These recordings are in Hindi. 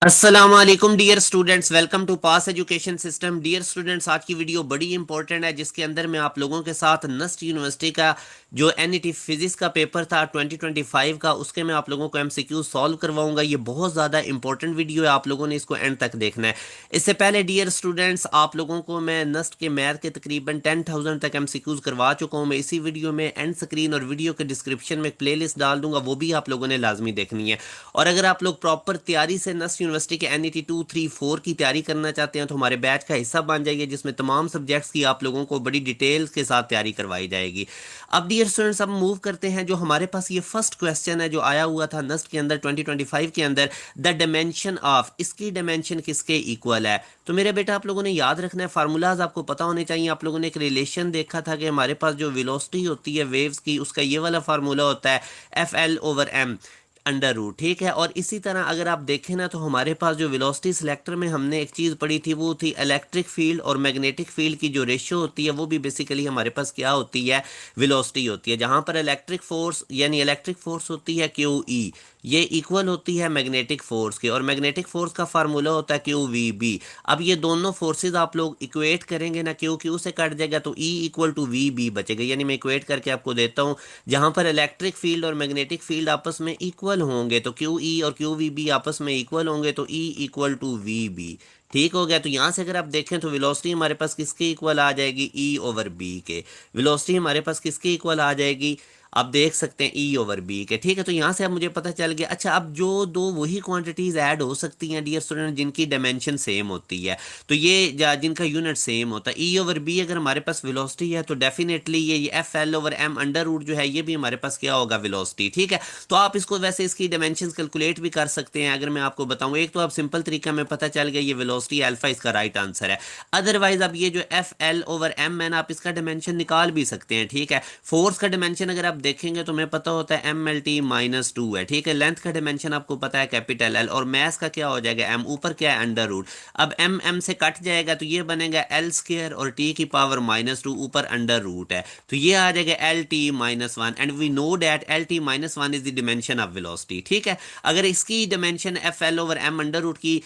अस्सलाम वालेकुम dear students, welcome to pass education system. Dear students, आज की वीडियो बड़ी इंपॉर्टेंट है जिसके अंदर मैं आप लोगों के साथ नस्ट यूनिवर्सिटी का जो एनईटी फिजिक्स का पेपर था 2025 का, उसके मैं आप लोगों को एमसीक्यू सॉल्व करवाऊंगा। ये बहुत ज़्यादा इंपॉर्टेंट वीडियो है, आप लोगों ने इसको एंड तक देखना है। इससे पहले डियर स्टूडेंट्स, आप लोगों को मैं नस्ट के मैथ के तकरीबन 10,000 तक एमसीक्यूज करवा चुका हूँ। मैं इसी वीडियो में एंड स्क्रीन और वीडियो के डिस्क्रिप्शन में एक प्ले डाल दूंगा, वो भी आप लोगों ने लाजमी देखनी है। और अगर आप लोग प्रॉपर तैयारी से नस्ट यूनिवर्सिटी के एनईटी 2, 3, 4 की तैयारी करना चाहते हैं तो हमारे बैच का हिस्सा बन जाइए, जिसमें तमाम सब्जेक्ट्स की आप लोगों को बड़ी डिटेल्स के साथ तैयारी करवाई जाएगी। अब डियर स्टूडेंट्स, अब मूव करते हैं। जो हमारे पास ये फर्स्ट क्वेश्चन है जो आया हुआ था नस्ट के अंदर 2025 के अंदर, द डायमेंशन ऑफ, इसकी डायमेंशन किसके इक्वल है। तो मेरे बेटा आप लोगों ने याद रखना है, फार्मूलाज आपको पता होने चाहिए। आप लोगों ने एक रिलेशन देखा था कि हमारे पास जो वेलोसिटी होती है वेव्स की, उसका ये वाला फार्मूला होता है F L/m अंडर रूट, ठीक है। और इसी तरह अगर आप देखें ना, तो हमारे पास जो वेलोसिटी सिलेक्टर में हमने एक चीज़ पढ़ी थी, वो थी इलेक्ट्रिक फील्ड और मैग्नेटिक फील्ड की जो रेशियो होती है, वो भी बेसिकली हमारे पास क्या होती है, वेलोसिटी होती है। जहां पर इलेक्ट्रिक फोर्स यानी इलेक्ट्रिक फोर्स होती है QE, ये इक्वल होती है मैग्नेटिक फोर्स के, और मैग्नेटिक फोर्स का फार्मूला होता है QVB। अब ये दोनों फोर्सेज आप लोग इक्वेट करेंगे ना, क्यू क्यू से कट जाएगा तो E = VB बचेगा। यानी मैं इक्वेट करके आपको देता हूँ, जहां पर इलेक्ट्रिक फील्ड और मैग्नेटिक फील्ड आपस में इक्वल होंगे तो QE और QVB आपस में इक्वल होंगे तो E = VB। ठीक हो गया। तो यहां से अगर आप देखें तो वेलोसिटी हमारे पास किसके इक्वल आ जाएगी, E/B के। वेलोसिटी हमारे पास किसके इक्वल आ जाएगी, आप देख सकते हैं E/B के। ठीक है, तो यहां से अब मुझे पता चल गया। अच्छा, अब जो दो वही क्वांटिटीज ऐड हो सकती हैं डियर स्टूडेंट, जिनकी डायमेंशन सेम होती है, तो ये जिनका यूनिट सेम होता है। E/B अगर हमारे पास वेलोसिटी है तो डेफिनेटली ये F L/m अंडर रूट जो है, ये भी हमारे पास क्या होगा, वेलोसिटी। ठीक है, तो आप इसको वैसे इसकी डायमेंशन कैलकुलेट भी कर सकते हैं। अगर मैं आपको बताऊं, एक तो आप सिंपल तरीका में पता चल गया, ये वेलोसिटी अल्फा इसका राइट आंसर है। अदरवाइज अब ये जो F L/m है ना, आप इसका डायमेंशन निकाल भी सकते हैं। ठीक है, फोर्स का डायमेंशन अगर आप देखेंगे तो मैं पता होता है MLT-2 है। ठीक है, लेंथ का डायमेंशन आपको पता है कैपिटल L, और मैस का क्या हो जाएगा, M, ऊपर क्या है, अंडर रूट। अब M से कट जाएगा तो ये बनेगा L² और T⁻², ऊपर अंडर रूट है, तो ये आ जाएगा LT-1, and we know that LT-1 is the dimension of velocity. ठीक है, अगर इसकी डिमेंशन FL/m अंडर रूट की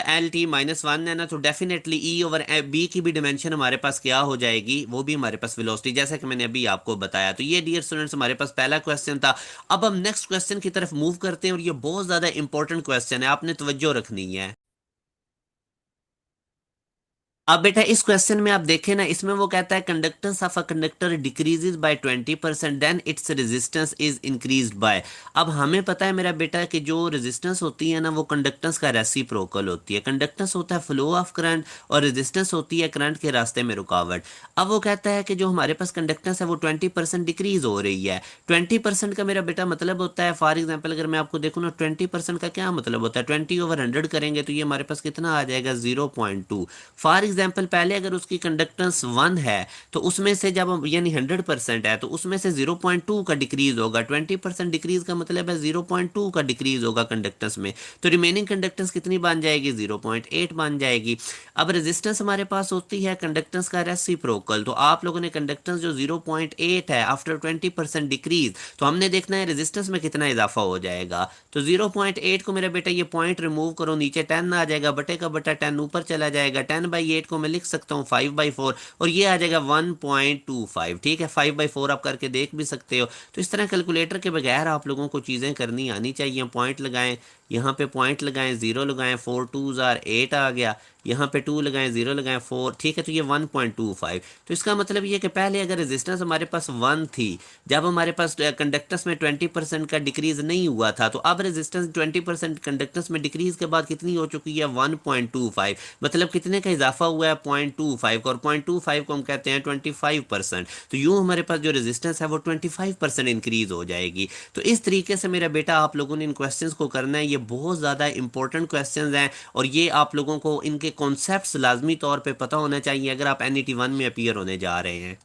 LT-1 है ना, तो डेफिनेटली E/B की भी डिमेंशन हमारे पास क्या हो जाएगी, वो भी हमारे पास वेलोसिटी, जैसा कि मैंने अभी आपको बताया। तो ये डियर स्टूडेंट्स हमारे पास पहला क्वेश्चन था। अब हम नेक्स्ट क्वेश्चन की तरफ मूव करते हैं, और ये बहुत ज्यादा इंपॉर्टेंट क्वेश्चन है, आपने तवज्जो रखनी है। अब बेटा इस क्वेश्चन में आप देखें ना, इसमें वो कहता है conductance of a conductor decreases by 20%, then its resistance is increased by. अब हमें पता है मेरा बेटा कि जो रेजिस्टेंस होती है ना, वो कंडक्टेंस का रेसिप्रोकल होती है। कंडक्टेंस होता है फ्लो ऑफ करंट, और रेजिस्टेंस होती है करंट के रास्ते में रुकावट। अब वो कहता है कि जो हमारे पास कंडक्टेंस है वो 20% डिक्रीज हो रही है। 20% का मेरा बेटा मतलब होता है, फॉर एग्जाम्पल अगर मैं आपको देखूँ ना, 20% का क्या मतलब होता है, 20/100 करेंगे तो ये हमारे पास कितना आ जाएगा, 0.2। फॉर एग्जाम्पल पहले अगर उसकी कंडक्टेंस 1 है, तो उसमें से जब यानी 100% है, तो उसमें से 0.2 का डिक्रीज होगा। 20% डिक्रीज का मतलब है 0.2 का डिक्रीज होगा कंडक्टेंस में, तो रिमेनिंग कंडक्टेंस कितनी बन जाएगी, 0.8 बन जाएगी। अब रेजिस्टेंस हमारे पास होती है कंडक्टेंस का रेसिप्रोकल, तो आप लोगों ने कंडक्टेंस जो 0.8 है आफ्टर 20% डिक्रीज, तो हमने देखना है रेजिस्टेंस में कितना इजाफा हो जाएगा। तो 0.8 को मेरा बेटा ये पॉइंट रिमूव करो, नीचे 10 आ जाएगा, बटे का बटा 10 ऊपर चला जाएगा। 10/8 को मैं लिख सकता हूँ 5/4, और ये आ जाएगा 1.25। ठीक है, 5/4 आप करके देख भी सकते हो। तो इस तरह कैलकुलेटर के बगैर आप लोगों को चीज़ें करनी आनी चाहिए। पॉइंट लगाएं, यहाँ पे पॉइंट लगाएं, जीरो लगाएं, 4 2 8 आ गया, यहाँ पे 2 लगाएं, जीरो लगाएं, 4। ठीक है, तो ये 1.25। तो इसका मतलब ये कि पहले अगर रेजिस्टेंस हमारे पास 1 थी, जब हमारे पास कंडक्टेंस में 20% का डिक्रीज नहीं हुआ था, तो अब रेजिस्टेंस 20% कंडक्टेंस में डिक्रीज के बाद कितनी हो चुकी है, 1.25। मतलब कितने का इजाफा हुआ है, 0.25 का, और 0.25 को हम कहते हैं 25%। तो यूं हमारे पास जो रेजिस्टेंस है वो 25% इंक्रीज हो जाएगी। तो इस तरीके से मेरा बेटा आप लोगों ने इन क्वेश्चंस को करना है, ये बहुत ज़्यादा इंपॉर्टेंट क्वेश्चंस हैं, और ये आप लोगों को इनके कॉन्सेप्ट्स लाजमी तौर पे पता होना चाहिए अगर आप NET 1 में अपीयर होने जा रहे हैं।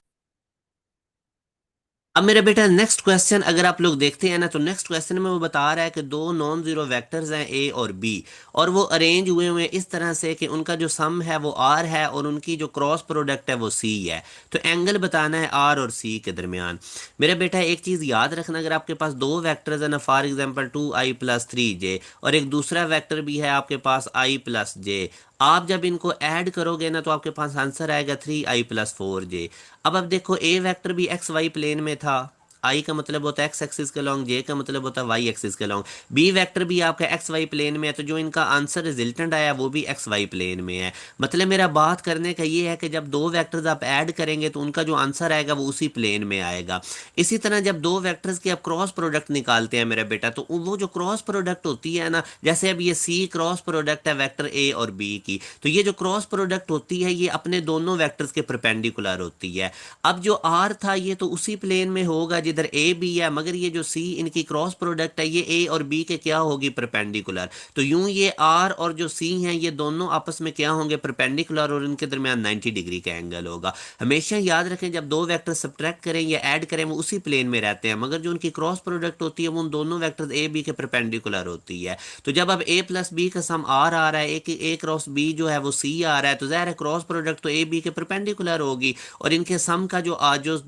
अब मेरे बेटा नेक्स्ट क्वेश्चन अगर आप लोग देखते हैं ना, तो नेक्स्ट क्वेश्चन में वो बता रहा है कि दो नॉन जीरो वेक्टर्स हैं ए और बी, और वो अरेंज हुए हुए हैं इस तरह से कि उनका जो सम है वो आर है और उनकी जो क्रॉस प्रोडक्ट है वो सी है। तो एंगल बताना है आर और सी के दरमियान। मेरे बेटा एक चीज़ याद रखना, अगर आपके पास दो वेक्टर्स है ना, फॉर एग्जाम्पल 2i+3j, और एक दूसरा वेक्टर भी है आपके पास i+j, आप जब इनको ऐड करोगे ना तो आपके पास आंसर आएगा 3i+4j। अब देखो ए वेक्टर भी एक्स वाई प्लेन में था, आई का मतलब होता है एक्स एक्सिस के लॉन्ग, जे का मतलब होता है वाई एक्सिस के लॉन्ग, बी वेक्टर भी आपका एक्स वाई प्लेन में है, तो जो इनका आंसर रिजल्टेंट आया वो भी एक्स वाई प्लेन में है। मतलब मेरा बात करने का ये है कि जब दो वेक्टर्स आप ऐड करेंगे तो उनका जो आंसर आएगा वो उसी प्लेन में आएगा। इसी तरह जब दो वेक्टर्स की आप क्रॉस प्रोडक्ट निकालते हैं मेरा बेटा, तो वो जो क्रॉस प्रोडक्ट होती है ना, जैसे अब ये सी क्रॉस प्रोडक्ट है वेक्टर ए और बी की, तो ये जो क्रॉस प्रोडक्ट होती है ये अपने दोनों वेक्टर्स के परपेंडिकुलर होती है। अब जो आर था ये तो उसी प्लेन में होगा जिधर ए बी है, मगर ये जो सी इनकी क्रॉस प्रोडक्ट है ये ए और बी के क्या होगी, परपेंडिकुलर। तो यूं ये आर और जो सी हैं ये दोनों आपस में क्या होंगे, परपेंडिकुलर, और इनके दरमियान 90 डिग्री का एंगल होगा। हमेशा याद रखें जब दो वेक्टर सब्ट्रैक्ट करें या ऐड करें वो उसी प्लेन में रहते हैं, मगर जो उनकी क्रॉस प्रोडक्ट होती है वो उन दोनों वेक्टर्स ए बी के परपेंडिकुलर होती है। तो जब अब ए प्लस बी का सम आर आ रहा है, ए क्रॉस बी जो है वो सी आ रहा है, तो जाहिर है क्रॉस प्रोडक्ट तो ए बी के परपेंडिकुलर होगी, और इनके सम का जो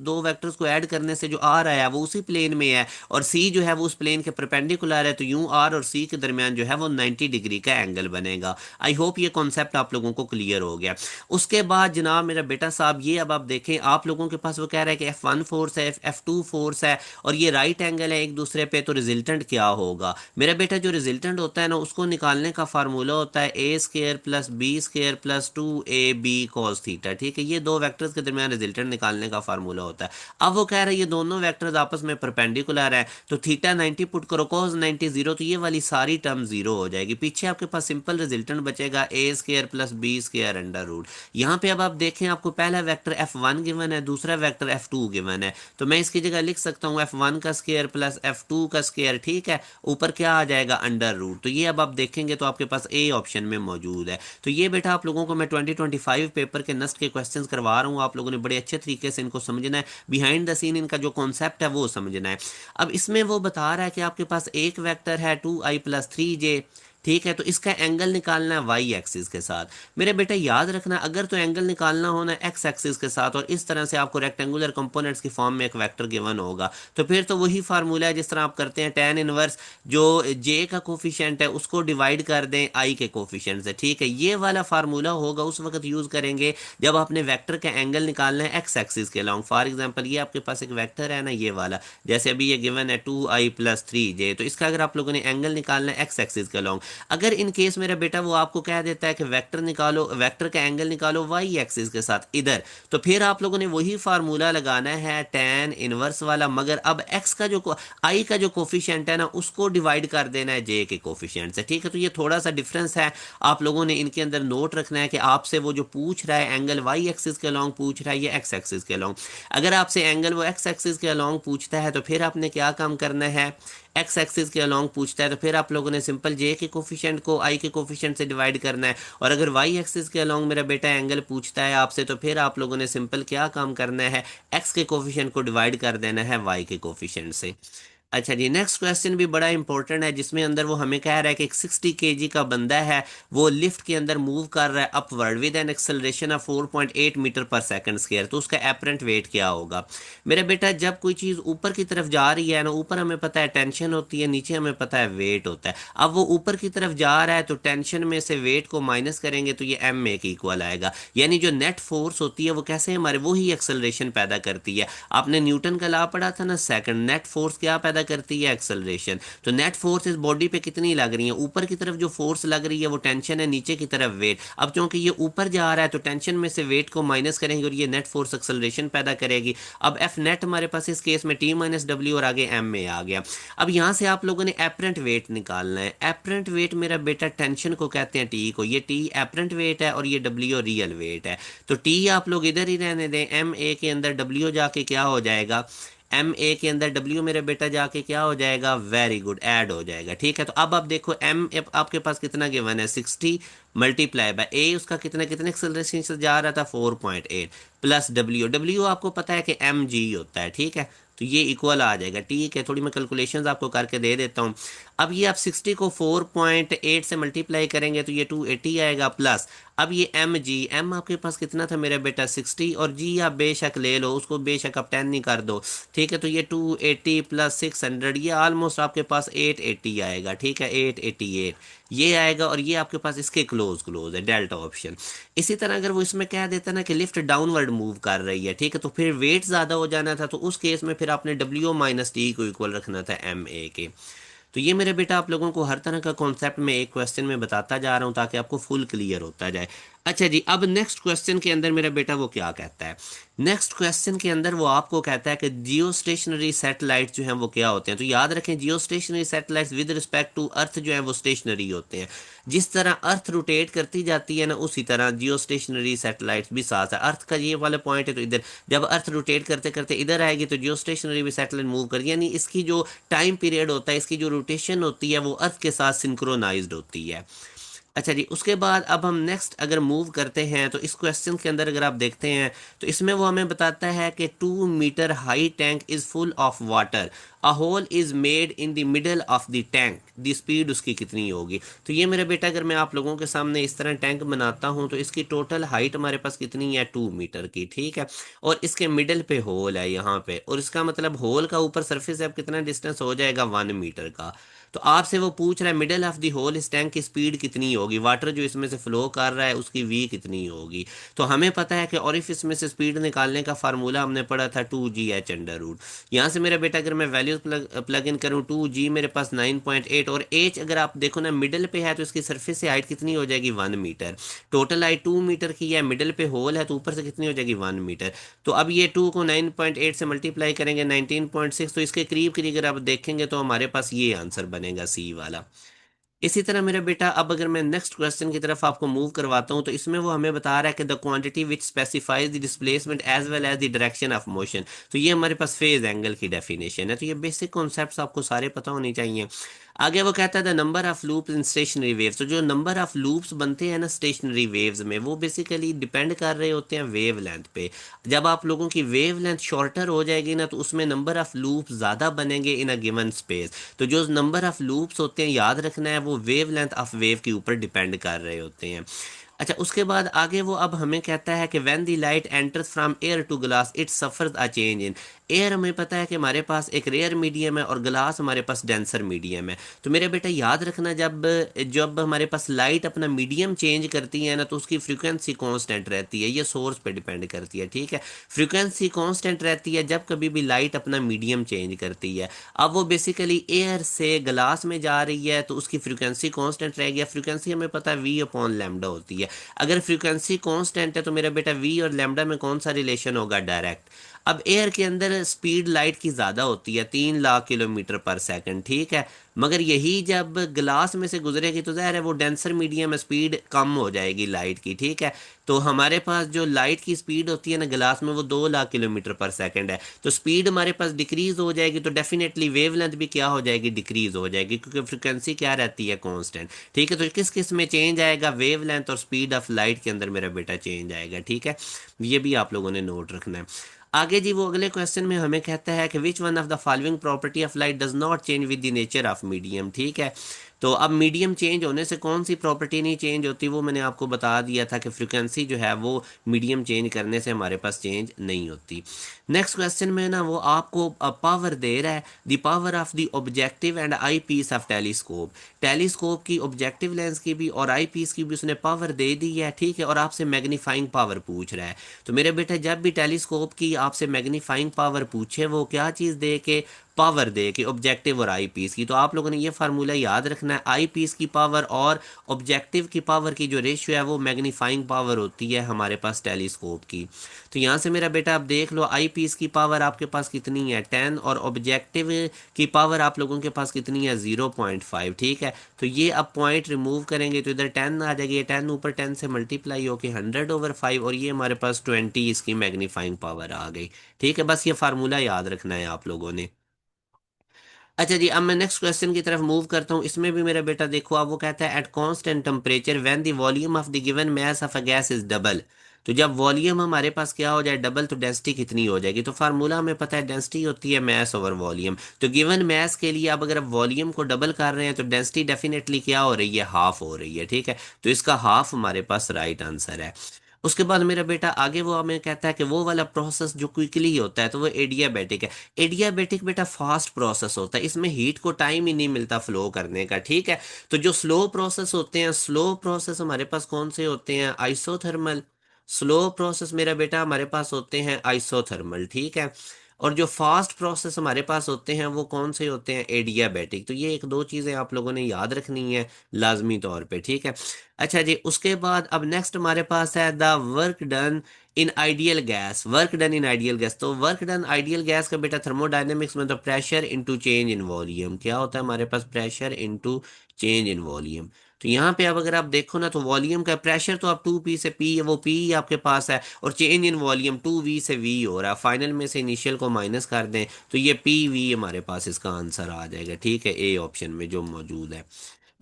दो वेक्टर्स को ऐड करने से जो आ रहा है वो उसी प्लेन में है, और सी जो है वो उस प्लेन के परपेंडिकुलर है, तो यूं आर और सी के दरमियान जो है वो 90 डिग्री का एंगल बनेगा। आई होप ये कॉन्सेप्ट आप लोगों को क्लियर हो गया। उसके बाद जनाब मेरा बेटा साहब ये अब आप देखें, आप लोगों के पास वो कह रहा है कि F1 फोर्स है, F2 फोर्स है, और ये राइट एंगल है एक दूसरे पे, तो रिजल्टेंट क्या होगा। मेरा बेटा जो रिजल्टेंट होता है ना उसको निकालने का फार्मूला होता है A square plus B square plus 2ab cos theta. ठीक है, ये दो वेक्टर्स के दरमियान रिजल्टेंट निकालने का फार्मूला होता है। अब वो कह रहे हैं ये दोनों वेक्टर्स आपस में परपेंडिकुलर है, तो थीटा 90 पुट करो, cos 90 जीरो, तो ये वाली सारी टर्म जीरो हो जाएगी। पीछे आपके पास सिंपल रिजल्टेंट बचेगा A square plus B square under root. यहाँ पे अब आप देखें आपको पहला वेक्टर F1 गिवन है, दूसरा वेक्टर F2 गिवन है, तो मैं इसकी जगह लिख सकता हूँ F1 का स्केयर प्लस F2 का स्केयर। ठीक है, ऊपर क्या आ जाएगा, अंडर रूट। तो ये अब आप देखेंगे तो आपके पास ए ऑप्शन में मौजूद है। तो ये बेटा आप लोगों को मैं 2025 पेपर के नस्ट के क्वेश्चंस करवा रहा हूँ, आप लोगों ने बड़े अच्छे तरीके से इनको समझना है, बिहाइंड द सीन इनका जो कॉन्सेप्ट है वो समझना है। अब इसमें वो बता रहा है कि आपके पास एक वेक्टर है 2i+3j, ठीक है, तो इसका एंगल निकालना है वाई एक्सिस के साथ। मेरे बेटा याद रखना, अगर तो एंगल निकालना होना एक्स एक्सिस के साथ और इस तरह से आपको रेक्टेंगुलर कंपोनेंट्स की फॉर्म में एक वेक्टर गिवन होगा, तो फिर तो वही फार्मूला है जिस तरह आप करते हैं tan इनवर्स जो जे का कोफिशिएंट है उसको डिवाइड कर दें आई के कोफिशिएंट से। ठीक है, ये वाला फार्मूला होगा उस वक्त यूज करेंगे जब आपने वेक्टर का एंगल निकालना है एक्स एक्सिस के लॉन्ग। फॉर एग्जाम्पल ये आपके पास एक वेक्टर है ना, ये वाला, जैसे अभी ये गिवन है 2i+3j, तो इसका अगर आप लोगों ने एंगल निकालना है एक्स एक्सिस के लॉन्ग, अगर इन केस मेरा बेटा वो आपको कह देता है कि वेक्टर निकालो, वेक्टर का एंगल निकालो वाई एक्सिस के साथ इधर, तो फिर आप लोगों ने वही फार्मूला लगाना है tan इनवर्स वाला, मगर अब x का जो आई का जो कोफिशिएंट है ना उसको डिवाइड कर देना है j के कोफिशिएंट से। ठीक है, तो ये थोड़ा सा डिफरेंस है, आप लोगों ने इनके अंदर नोट रखना है कि आपसे वो जो पूछ रहा है एंगल वाई एक्सिस के लॉन्ग पूछ रहा है या एक्स एक्सिस के लॉन्ग। अगर आपसे एंगल वो एक्स एक्सिस के लॉन्ग पूछता है तो फिर आपने क्या काम करना है, एक्स एक्सिस के अलॉन्ग पूछता है तो फिर आप लोगों ने सिंपल जे के कोफिशिएंट को आई के कोफिशिएंट से डिवाइड करना है, और अगर वाई एक्सिस के अलॉन्ग मेरा बेटा एंगल पूछता है आपसे तो फिर आप लोगों ने सिंपल क्या काम करना है, एक्स के कोफिशिएंट को डिवाइड कर देना है वाई के कोफिशिएंट से। अच्छा जी, नेक्स्ट क्वेश्चन भी बड़ा इंपॉर्टेंट है, जिसमें अंदर वो हमें कह रहा है कि एक 60 kg का बंदा है, वो लिफ्ट के अंदर मूव कर रहा है upward with an acceleration of 4.8 metre per second square, तो उसका एपरेंट वेट क्या होगा। मेरा बेटा जब कोई चीज़ ऊपर की तरफ जा रही है ना, ऊपर हमें पता है टेंशन होती है, नीचे हमें पता है वेट होता है। अब वो ऊपर की तरफ जा रहा है तो टेंशन में से वेट को माइनस करेंगे तो ये एम ए के इक्वल आएगा, यानी जो नेट फोर्स होती है वो कैसे हमारे वो ही एक्सेलरेशन पैदा करती है। आपने न्यूटन का लॉ पढ़ा था ना, सेकंड, नेट फोर्स क्या पैदा करती है, एक्सेलरेशन। तो नेट फोर्स इस बॉडी पे कितनी लग रही है, ऊपर की तरफ जो फोर्स लग रही है वो टेंशन है, नीचे की तरफ वेट। अब क्योंकि ये ऊपर जा रहा है तो टेंशन में से वेट को माइनस करेंगे और ये नेट फोर्स एक्सेलरेशन पैदा करेगी। अब एफ नेट हमारे पास इस केस में T-W और आगे एम में आ गया। अब यहां से आप लोगों ने एपरेंट वेट निकालना है। एपरेंट वेट मेरा बेटा टेंशन को कहते हैं टी को, ये टी एपरेंट वेट है और ये डब्ल्यू रियल वेट है। तो टी आप लोग इधर ही रहने दें, एम ए के अंदर डब्ल्यू जाके क्या हो जाएगा, एम ए के अंदर डब्ल्यू मेरे बेटा जाके क्या हो जाएगा, वेरी गुड, ऐड हो जाएगा। ठीक है, तो अब आप देखो एम आपके पास कितना गिवन है, 60 मल्टीप्लाई बाय ए, उसका कितने कितने एक्सेलरेशन से जा रहा था 4.8, प्लस डब्ल्यू, डब्ल्यू आपको पता है कि एम जी होता है, ठीक है। तो ये इक्वल आ जाएगा, ठीक है। थोड़ी मैं कैलकुलेशंस आपको करके दे देता हूँ। अब ये आप 60 को 4.8 से मल्टीप्लाई करेंगे तो ये 280 आएगा, प्लस अब ये एम जी, एम आपके पास कितना था मेरा बेटा 60, और जी आप बेशक ले लो, उसको बेशक आप 10 नहीं कर दो, ठीक है। तो ये 280 प्लस 600, ये ऑलमोस्ट आपके पास 880 आएगा, ठीक है, 888 ये आएगा। और ये आपके पास इसके क्लोज क्लोज है डेल्टा ऑप्शन। इसी तरह अगर वो इसमें कह देता ना कि लिफ्ट डाउनवर्ड मूव कर रही है, ठीक है, तो फिर वेट ज़्यादा हो जाना था, तो उस केस में फिर आपने डब्ल्यू माइनस टी को इक्वल रखना था एम ए के। तो ये मेरे बेटा आप लोगों को हर तरह का कॉन्सेप्ट में एक क्वेश्चन में बताता जा रहा हूँ ताकि आपको फुल क्लियर होता जाए। अच्छा जी, अब नेक्स्ट क्वेश्चन के अंदर मेरा बेटा वो क्या कहता है। नेक्स्ट क्वेश्चन के अंदर वो आपको कहता है कि जियो स्टेशनरी सैटेलाइट जो हैं वो क्या होते हैं। तो याद रखें, geostationary satellites with respect to earth जो है वो स्टेशनरी होते हैं। जिस तरह अर्थ रोटेट करती जाती है ना, उसी तरह जियो स्टेशनरी सैटेलाइट्स भी साथ है। अर्थ का ये वाला पॉइंट है, तो इधर जब अर्थ रोटेट करते करते इधर आएगी तो जियो स्टेशनरी भी सैटेलाइट मूव करेगी, यानी इसकी जो टाइम पीरियड होता है, इसकी जो रोटेशन होती है वो अर्थ के साथ सिंक्रोनाइज्ड होती है। अच्छा जी, उसके बाद अब हम नेक्स्ट अगर मूव करते हैं तो इस क्वेश्चन के अंदर अगर आप देखते हैं तो इसमें वो हमें बताता है कि 2 metre high tank is full of water, a hole is made in the middle of the tank, the speed उसकी कितनी होगी। तो ये मेरा बेटा अगर मैं आप लोगों के सामने इस तरह टैंक बनाता हूँ तो इसकी टोटल हाइट हमारे पास कितनी है 2 मीटर की, ठीक है। और इसके मिडल पे होल है यहाँ पे, और इसका मतलब होल का ऊपर सरफेस से अब कितना डिस्टेंस हो जाएगा 1 मीटर का। तो आपसे वो पूछ रहा है मिडल ऑफ दी होल इस टैंक की स्पीड कितनी होगी, वाटर जो इसमें से फ्लो कर रहा है उसकी वी कितनी होगी। तो हमें पता है कि ओरिफिस में से स्पीड निकालने का फार्मूला हमने पढ़ा था 2 GH अंडर रूट। यहाँ से मेरा बेटा अगर मैं वैल्यूज प्लग इन करूँ, 2 G मेरे पास 9.8, और एच अगर आप देखो ना मिडल पे है तो इसकी सरफेस से हाइट कितनी हो जाएगी 1 मीटर। टोटल हाइट 2 मीटर की है, मिडल पे होल है तो ऊपर से कितनी हो जाएगी 1 मीटर। तो अब ये 2 को 9.8 से मल्टीप्लाई करेंगे 19.6, तो इसके करीब करीब अगर आप देखेंगे तो हमारे पास ये आंसर बनेगा सी वाला। इसी तरह मेरा बेटा अब अगर मैं नेक्स्ट क्वेश्चन की तरफ आपको मूव करवाता हूं तो इसमें वो हमें बता रहा है कि the quantity which specifies the displacement as well as the direction of motion. तो ये हमारे पास फेज एंगल की डेफिनेशन है। तो ये बेसिक कॉन्सेप्ट्स आपको सारे पता होने चाहिए। आगे वो कहता है the number of loops in stationery waves. तो जो नंबर ऑफ लूप्स बनते हैं ना स्टेशनरी वेव्स में, वो बेसिकली डिपेंड कर रहे होते हैं वेव लेंथ पे। जब आप लोगों की वेव लेंथ शॉर्टर हो जाएगी ना तो उसमें नंबर ऑफ लूप्स ज़्यादा बनेंगे इन अ गिवन स्पेस। तो जो नंबर ऑफ लूप्स होते हैं याद रखना है वो वेव लेंथ ऑफ वेव के ऊपर डिपेंड कर रहे होते हैं। अच्छा, उसके बाद आगे वो अब हमें कहता है कि when the light enters from air to glass it suffers a change in. Air हमें पता है कि हमारे पास एक रेयर मीडियम है और ग्लास हमारे पास डेंसर मीडियम है। तो मेरे बेटा याद रखना, जब जब हमारे पास लाइट अपना मीडियम चेंज करती है ना तो उसकी फ्रीक्वेंसी कांस्टेंट रहती है, ये सोर्स पे डिपेंड करती है, ठीक है। फ्रीक्वेंसी कांस्टेंट रहती है जब कभी भी लाइट अपना मीडियम चेंज करती है। अब वो बेसिकली एयर से ग्लास में जा रही है तो उसकी फ्रीक्वेंसी कांस्टेंट रहेगी। फ्रीक्वेंसी हमें पता है वी अपॉन लैम्डा होती है। अगर फ्रीक्वेंसी कांस्टेंट है तो मेरा बेटा वी और लैम्डा में कौन सा रिलेशन होगा, डायरेक्ट। अब एयर के अंदर स्पीड लाइट की ज़्यादा होती है 3 लाख किलोमीटर पर सेकंड, ठीक है। मगर यही जब ग्लास में से गुजरेगी तो ज़ाहिर है वो डेंसर मीडियम में स्पीड कम हो जाएगी लाइट की, ठीक है। तो हमारे पास जो लाइट की स्पीड होती है ना ग्लास में वो 2 लाख किलोमीटर पर सेकंड है। तो स्पीड हमारे पास डिक्रीज हो जाएगी तो डेफिनेटली वेवलेंथ भी क्या हो जाएगी, डिक्रीज हो जाएगी, क्योंकि फ्रिक्वेंसी क्या रहती है, कांस्टेंट, ठीक है। तो किस किस में चेंज आएगा, वेवलेंथ और स्पीड ऑफ लाइट के अंदर मेरा बेटा चेंज आएगा, ठीक है। ये भी आप लोगों ने नोट रखना है। आगे जी वो अगले क्वेश्चन में हमें कहता है कि which one of the following property of light does not change with the nature of medium, ठीक है। तो अब मीडियम चेंज होने से कौन सी प्रॉपर्टी नहीं चेंज होती, वो मैंने आपको बता दिया था कि फ्रिक्वेंसी जो है वो मीडियम चेंज करने से हमारे पास चेंज नहीं होती। नेक्स्ट क्वेश्चन में ना वो आपको पावर दे रहा है, the power of the objective and eyepiece of telescope. Telescope की ऑब्जेक्टिव लेंस की भी और आई पीस की भी उसने पावर दे दी है, ठीक है। और आपसे मैग्नीफाइंग पावर पूछ रहा है। तो मेरे बेटे जब भी टेलीस्कोप की आपसे मैग्नीफाइंग पावर पूछे वो क्या चीज़ दे के, पावर दे के, ऑब्जेक्टिव और आई पीस की। तो आप लोगों ने ये फार्मूला याद रखना है, आई पीस की पावर और ऑब्जेक्टिव की पावर की जो रेशियो है वो मैग्नीफाइंग पावर होती है हमारे पास टेलीस्कोप की। तो यहाँ से मेरा बेटा आप देख लो आई पीस की पावर आपके पास कितनी है 10, और ऑब्जेक्टिव की पावर आप लोगों के पास कितनी है 0.5, ठीक है। तो ये अब पॉइंट रिमूव करेंगे तो इधर 10 आ जाएगी, 10 ऊपर 10 से मल्टीप्लाई होके 100/5, और ये हमारे पास 20 इसकी मैग्नीफाइंग पावर आ गई, ठीक है। बस ये फार्मूला याद रखना है आप लोगों ने। अच्छा जी, अब मैं नेक्स्ट क्वेश्चन की तरफ मूव करता हूँ। इसमें भी मेरा बेटा देखो, अब वो कहता है at constant temperature when the volume of the given mass of a gas is double. तो जब वॉल्यूम हमारे पास क्या हो जाए, डबल, तो डेंसिटी कितनी हो जाएगी? तो फार्मूला हमें पता है, डेंसिटी होती है मास ओवर वॉल्यूम। तो गिवन मास के लिए अब अगर आप वॉल्यूम को डबल कर रहे हैं तो डेंसिटी डेफिनेटली क्या हो रही है, हाफ हो रही है। ठीक है, तो इसका हाफ हमारे पास राइट आंसर है। उसके बाद मेरा बेटा आगे वो हमें कहता है कि वो वाला प्रोसेस जो क्विकली होता है तो वो एडियाबैटिक है। एडियाबैटिक बेटा फास्ट प्रोसेस होता है, इसमें हीट को टाइम ही नहीं मिलता फ्लो करने का। ठीक है, तो जो स्लो प्रोसेस होते हैं, स्लो प्रोसेस हमारे पास कौन से होते हैं, आइसोथर्मल। स्लो प्रोसेस मेरा बेटा हमारे पास होते हैं आइसोथर्मल। ठीक है, और जो फास्ट प्रोसेस हमारे पास होते हैं वो कौन से होते हैं, एडियाबैटिक। तो ये एक दो चीजें आप लोगों ने याद रखनी है लाजमी तौर पे। ठीक है, अच्छा जी, उसके बाद अब नेक्स्ट हमारे पास है the work done in ideal gas. Work done in ideal gas, तो वर्क डन आइडियल गैस का बेटा थर्मोडायनेमिक्स में तो pressure into change in volume क्या होता है हमारे पास, pressure into change in volume. तो यहाँ पे अब अगर आप देखो ना, तो वॉल्यूम का प्रेशर तो आप 2p से p, वो p ही आपके पास है, और चेंज इन वॉल्यूम 2v से v हो रहा है। फाइनल में से इनिशियल को माइनस कर दें तो ये pv हमारे पास इसका आंसर आ जाएगा। ठीक है, ए ऑप्शन में जो मौजूद है।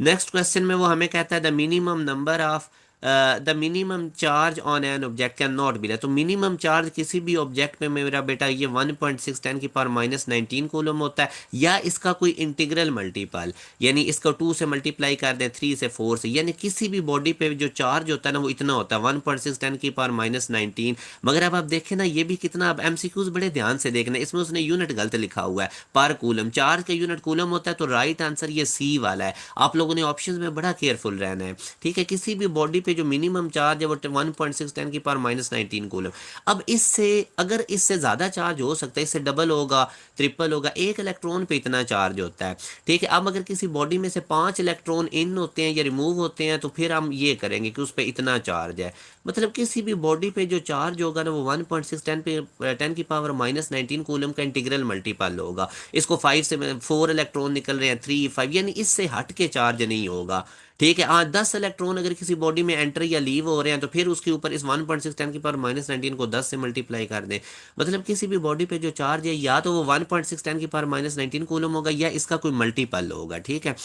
नेक्स्ट क्वेश्चन में वो हमें कहता है the minimum number of the minimum charge on an object can not be. तो मिनिमम चार्ज किसी भी ऑब्जेक्ट में मेरा बेटा ये 1.6 10 की पावर माइनस 19 कूलम होता है, या इसका कोई इंटीग्रल मल्टीपल, यानी इसको 2 से मल्टीप्लाई कर दें, 3 से, 4 से, यानी किसी भी बॉडी पे जो चार्ज होता है ना वो इतना होता है 1.6 10 की पावर माइनस 19। मगर अब आप देखें ना, ये भी कितना, अब एमसीक्यूज बड़े ध्यान से देखना, इसमें उसने यूनिट गलत लिखा हुआ है, पर कूलम। चार्ज का यूनिट कूलम होता है, तो राइट आंसर ये सी वाला है। आप लोगों ने ऑप्शंस में बड़ा केयरफुल रहना है। ठीक है, किसी भी बॉडी पे जो मिनिमम चार्ज है वो 1.6 10 की पावर माइनस 19 कूलम। अब इससे, अगर इससे ज्यादा चार्ज हो सकता है, इससे डबल होगा, ट्रिपल होगा, एक इलेक्ट्रॉन पे इतना चार्ज होता है। ठीक है, अब अगर किसी बॉडी में से 5 इलेक्ट्रॉन इन होते हैं या रिमूव होते हैं तो फिर हम ये करेंगे कि उस पर इतना चार्ज है। मतलब किसी भी बॉडी पे जो चार्ज होगा ना वो 1.6 10 की पावर माइनस 19 कूलम का इंटीग्रल मल्टीपल होगा। इसको 5 से 4 इलेक्ट्रॉन निकल रहे हैं, 3 5, यानी इससे हट के चार्ज नहीं होगा। ठीक है, हाँ, 10 इलेक्ट्रॉन अगर किसी बॉडी में एंटर या लीव हो रहे हैं तो फिर उसके ऊपर इस 1.6 10 की पावर माइनस 19 को 10 से मल्टीप्लाई कर दें। मतलब किसी भी बॉडी पे जो चार्ज है या तो वो 1.6 10 की पावर माइनस 19 कूलम होगा या इसका कोई मल्टीपल होगा। ठीक है,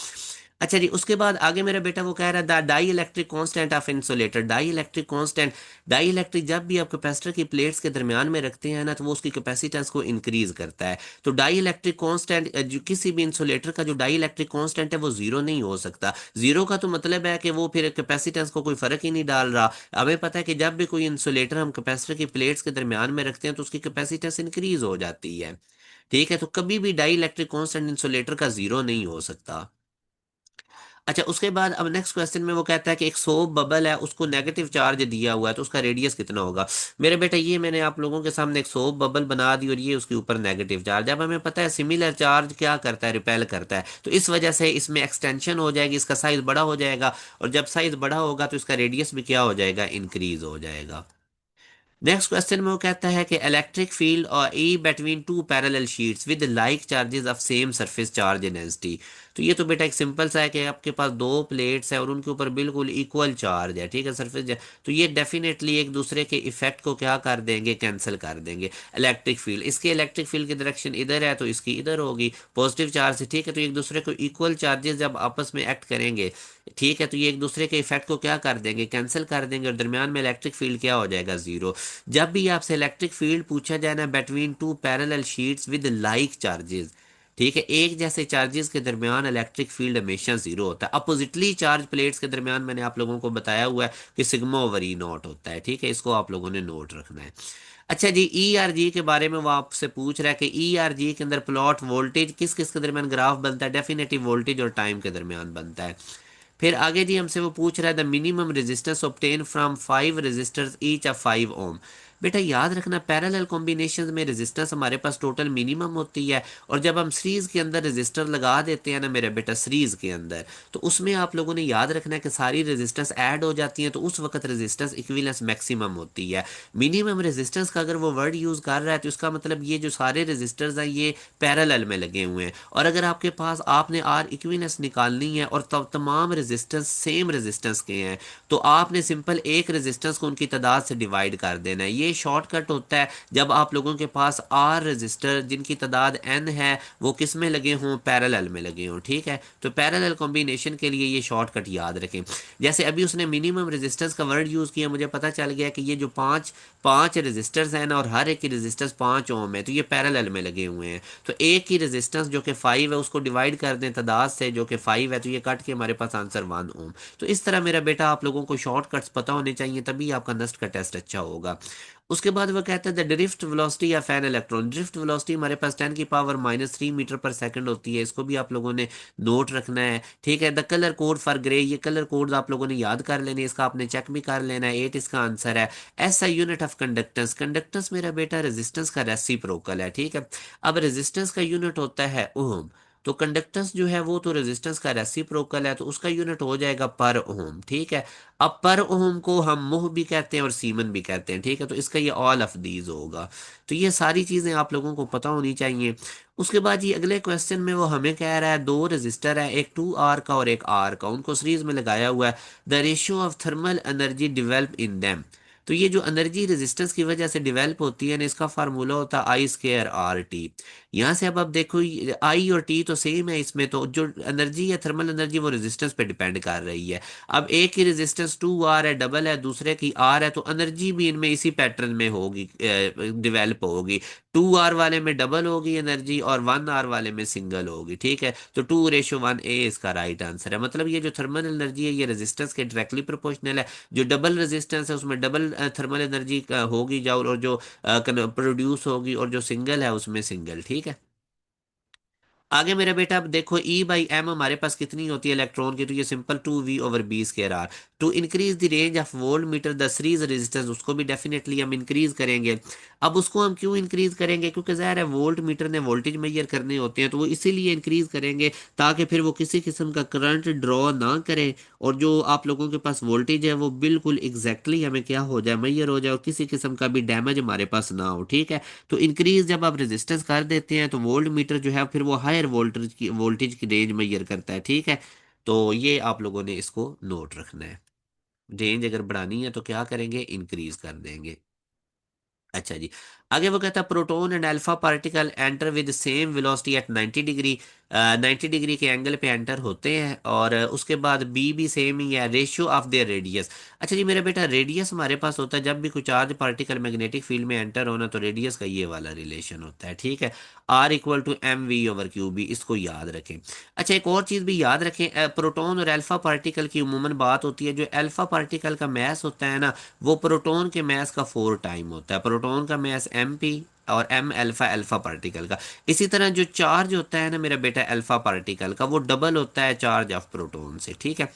अच्छा जी, उसके बाद आगे मेरा बेटा वो कह रहा है the dielectric constant of insulator. Dielectric constant, dielectric जब भी आप कैपेसिटर की प्लेट्स के दरमियान में रखते हैं ना तो वो उसकी कैपेसिटेंस को इंक्रीज करता है। तो डाई इलेक्ट्रिक कांस्टेंट जो किसी भी इंसुलेटर का जो डाई इलेक्ट्रिक कांस्टेंट है वो जीरो नहीं हो सकता। जीरो का तो मतलब है कि वो फिर कैपेसिटेंस को कोई फर्क ही नहीं डाल रहा। हमें पता है कि जब भी कोई इंसुलेटर हम कैपेसिटर की प्लेट्स के दरमियान में रखते हैं तो उसकी कैपेसिटेंस इंक्रीज हो जाती है। ठीक है, तो कभी भी डाई इलेक्ट्रिक कांस्टेंट इंसुलेटर का जीरो नहीं हो सकता। अच्छा, उसके बाद अब नेक्स्ट क्वेश्चन में वो कहता है कि एक सोप बबल है, उसको नेगेटिव चार्ज दिया हुआ है, तो उसका रेडियस कितना होगा। मेरे बेटा ये मैंने आप लोगों के सामने एक सोप बबल बना दी और ये उसके ऊपर नेगेटिव चार्ज। अब हमें पता है सिमिलर चार्ज क्या करता है, रिपेल करता है, तो इस वजह से इसमें एक्सटेंशन हो जाएगी, इसका साइज बड़ा हो जाएगा, और जब साइज बड़ा होगा तो इसका रेडियस भी क्या हो जाएगा, इंक्रीज हो जाएगा। नेक्स्ट क्वेश्चन में वो कहता है कि इलेक्ट्रिक फील्ड और E between two parallel sheets with like charges of same surface charge density. तो ये तो बेटा एक सिंपल सा है कि आपके पास दो प्लेट्स है और उनके ऊपर बिल्कुल इक्वल चार्ज है। ठीक है, सरफेस, तो ये डेफिनेटली एक दूसरे के इफेक्ट को क्या कर देंगे, कैंसिल कर देंगे। इलेक्ट्रिक फील्ड, इसके इलेक्ट्रिक फील्ड की डायरेक्शन इधर है तो इसकी इधर होगी, पॉजिटिव चार्ज से। ठीक है, तो एक दूसरे को इक्वल चार्जेस जब आपस में एक्ट करेंगे, ठीक है, तो ये एक दूसरे के इफेक्ट को क्या कर देंगे, कैंसिल कर देंगे, और दरमियान में इलेक्ट्रिक फील्ड क्या हो जाएगा, जीरो। जब भी आपसे इलेक्ट्रिक फील्ड पूछा जाए ना between two parallel sheets with like charges, ठीक है, एक जैसे चार्जेस के दरमियान इलेक्ट्रिक फील्ड हमेशा जीरो होता है। अपोजिटली चार्ज प्लेट्स के दरमियान मैंने आप लोगों को बताया हुआ है कि सिग्मा ओवर ई नॉट होता है। ठीक है, इसको आप लोगों ने नोट रखना है। अच्छा जी, ई आर जी के बारे में वो आपसे पूछ रहा है कि ई आर जी के अंदर प्लॉट वोल्टेज किस किस के दरमियान ग्राफ बनता है, डेफिनेटिव वोल्टेज और टाइम के दरमियान बनता है। फिर आगे जी हमसे वो पूछ रहा है the minimum resistance obtain from 5 resistors each of 5 ohm. बेटा याद रखना, पैरेलल कॉम्बिनेशन में रेजिस्टेंस हमारे पास टोटल मिनिमम होती है, और जब हम सीरीज के अंदर रेजिस्टर लगा देते हैं ना मेरे बेटा, सीरीज के अंदर, तो उसमें आप लोगों ने याद रखना है कि सारी रेजिस्टेंस ऐड हो जाती हैं, तो उस वक्त रेजिस्टेंस इक्विवेलेंस मैक्सिमम होती है। मिनिमम रेजिस्टेंस का अगर वो वर्ड यूज कर रहा है तो इसका मतलब ये जो सारे रेजिस्टर्स हैं ये पैरेलल में लगे हुए हैं, और अगर आपके पास आपने आर इक्विवेलेंस निकालनी है और तब तमाम रेजिस्टेंस सेम रेजिस्टेंस के हैं तो आपने सिंपल एक रेजिस्टेंस को उनकी तादाद से डिवाइड कर देना है। ये ये शॉर्टकट होता है जब आप लोगों के पास आर रजिस्टर जिनकी तादाद एन है वो किस में लगे हों, पैरेलल में लगे हों। ठीक है, तो पैरेलल कॉम्बिनेशन के लिए ये शॉर्टकट याद रखें। जैसे अभी उसने मिनिमम रेजिस्टेंस का वर्ड यूज़ किया, मुझे पता चल गया कि ये जो पांच पांच रेजिस्टर्स हैं ना और हर एक की रेजिस्टेंस 5 ओम है, तो ये पैरेलल में लगे हुए हैं। तो एक की रेजिस्टेंस जो कि 5 है उसको डिवाइड कर दें तादाद से जो कि 5 है, तो ये कट के हमारे पास आंसर 1 ओम। तो इस तरह मेरा बेटा आप लोगों को शॉर्टकट्स पता होने चाहिए, तभी आपका नस्ट का टेस्ट अच्छा होगा। उसके बाद वो कहता है द ड्रिफ्ट वेलोसिटी या फैन इलेक्ट्रॉन। ड्रिफ्ट वेलोसिटी हमारे पास 10⁻³ मीटर पर सेकंड होती है, इसको भी आप लोगों ने नोट रखना है। ठीक है, the colour code for grey, ये कलर कोड आप लोगों ने याद कर लेने, इसका आपने चेक भी कर लेना है। 8 इसका आंसर है। S I unit of conductance, conductance मेरा बेटा रेजिस्टेंस का रेसिप्रोकल है। ठीक है, अब रेजिस्टेंस का यूनिट होता है ओम, तो कंडक्टेंस जो है वो तो रेजिस्टेंस का रेसिप्रोकल है, तो उसका यूनिट हो जाएगा पर ओम। ठीक है, अब पर ओम को हम मुह भी कहते हैं और सीमन भी कहते हैं। ठीक है, तो इसका ये ऑल ऑफ दीज होगा। तो ये सारी चीजें आप लोगों को पता होनी चाहिए। उसके बाद ये अगले क्वेश्चन में वो हमें कह रहा है दो रजिस्टर है, एक 2R का और एक R का, उनको सीरीज में लगाया हुआ है। The ratio of thermal energy develop in them. तो ये जो एनर्जी रेजिस्टेंस की वजह से डिवेल्प होती है ना, इसका फार्मूला होता है I²RT। यहाँ से अब आप देखो आई और टी तो सेम है इसमें, तो जो एनर्जी है थर्मल एनर्जी वो रेजिस्टेंस पे डिपेंड कर रही है। अब एक की रेजिस्टेंस 2R है, डबल है, दूसरे की R है, तो एनर्जी भी इनमें इसी पैटर्न में होगी, डिवेल्प होगी। 2R वाले में डबल होगी एनर्जी और 1R वाले में सिंगल होगी। ठीक है, तो 2:1 इसका राइट आंसर है। मतलब ये जो थर्मल एनर्जी है ये रेजिस्टेंस के डायरेक्टली प्रोपोर्शनल है। जो डबल रेजिस्टेंस है उसमें डबल थर्मल एनर्जी होगी जाओ, और जो प्रोड्यूस होगी, और जो सिंगल है उसमें सिंगल। ठीक है, आगे मेरा बेटा अब देखो E/m हमारे पास कितनी होती है इलेक्ट्रॉन की, तो ये simple 2V/B²R। To increase the range of voltmeter the series resistance, उसको भी डेफिनेटली हम इंक्रीज करेंगे। अब उसको हम क्यों इंक्रीज करेंगे, क्योंकि ज़ाहिर है वोल्ट मीटर ने वोल्टेज मेजर करने होते हैं, तो वो इसीलिए इंक्रीज करेंगे ताकि फिर वो किसी किस्म का करंट ड्रॉ ना करे, और जो आप लोगों के पास वोल्टेज है वो बिल्कुल एग्जैक्टली हमें क्या हो जाए, मैयर हो जाए, और किसी किस्म का भी डैमेज हमारे पास ना हो। ठीक है, तो इंक्रीज जब आप रेजिस्टेंस कर देते हैं तो वोल्ट मीटर जो है फिर वो हायर वोल्टेज की रेंज मेजर करता है। ठीक है, तो ये आप लोगों ने इसको नोट रखना है। रेंज अगर बढ़ानी है तो क्या करेंगे, इंक्रीज कर देंगे। अच्छा जी, आगे वो कहता है proton and alpha particle enter with same velocity at 90 degree. 90 degree के एंगल पे एंटर होते हैं, और उसके बाद बी भी सेम ही है, रेशियो ऑफ देयर रेडियस। अच्छा जी मेरा बेटा, रेडियस हमारे पास होता है जब भी कोई चार्ज पार्टिकल मैग्नेटिक फील्ड में एंटर होना, तो रेडियस का ये वाला रिलेशन होता है। ठीक है, R = mv/q b, इसको याद रखें। अच्छा, एक और चीज़ भी याद रखें, प्रोटॉन और अल्फा पार्टिकल की उमूमन बात होती है, जो अल्फा पार्टिकल का मैस होता है ना वो प्रोटॉन के मैस का 4 टाइम होता है। प्रोटॉन का मैस mp और m अल्फा अल्फा पार्टिकल का। इसी तरह जो चार्ज होता है ना मेरा बेटा अल्फा पार्टिकल का, वो डबल होता है चार्ज ऑफ प्रोटॉन से। ठीक है,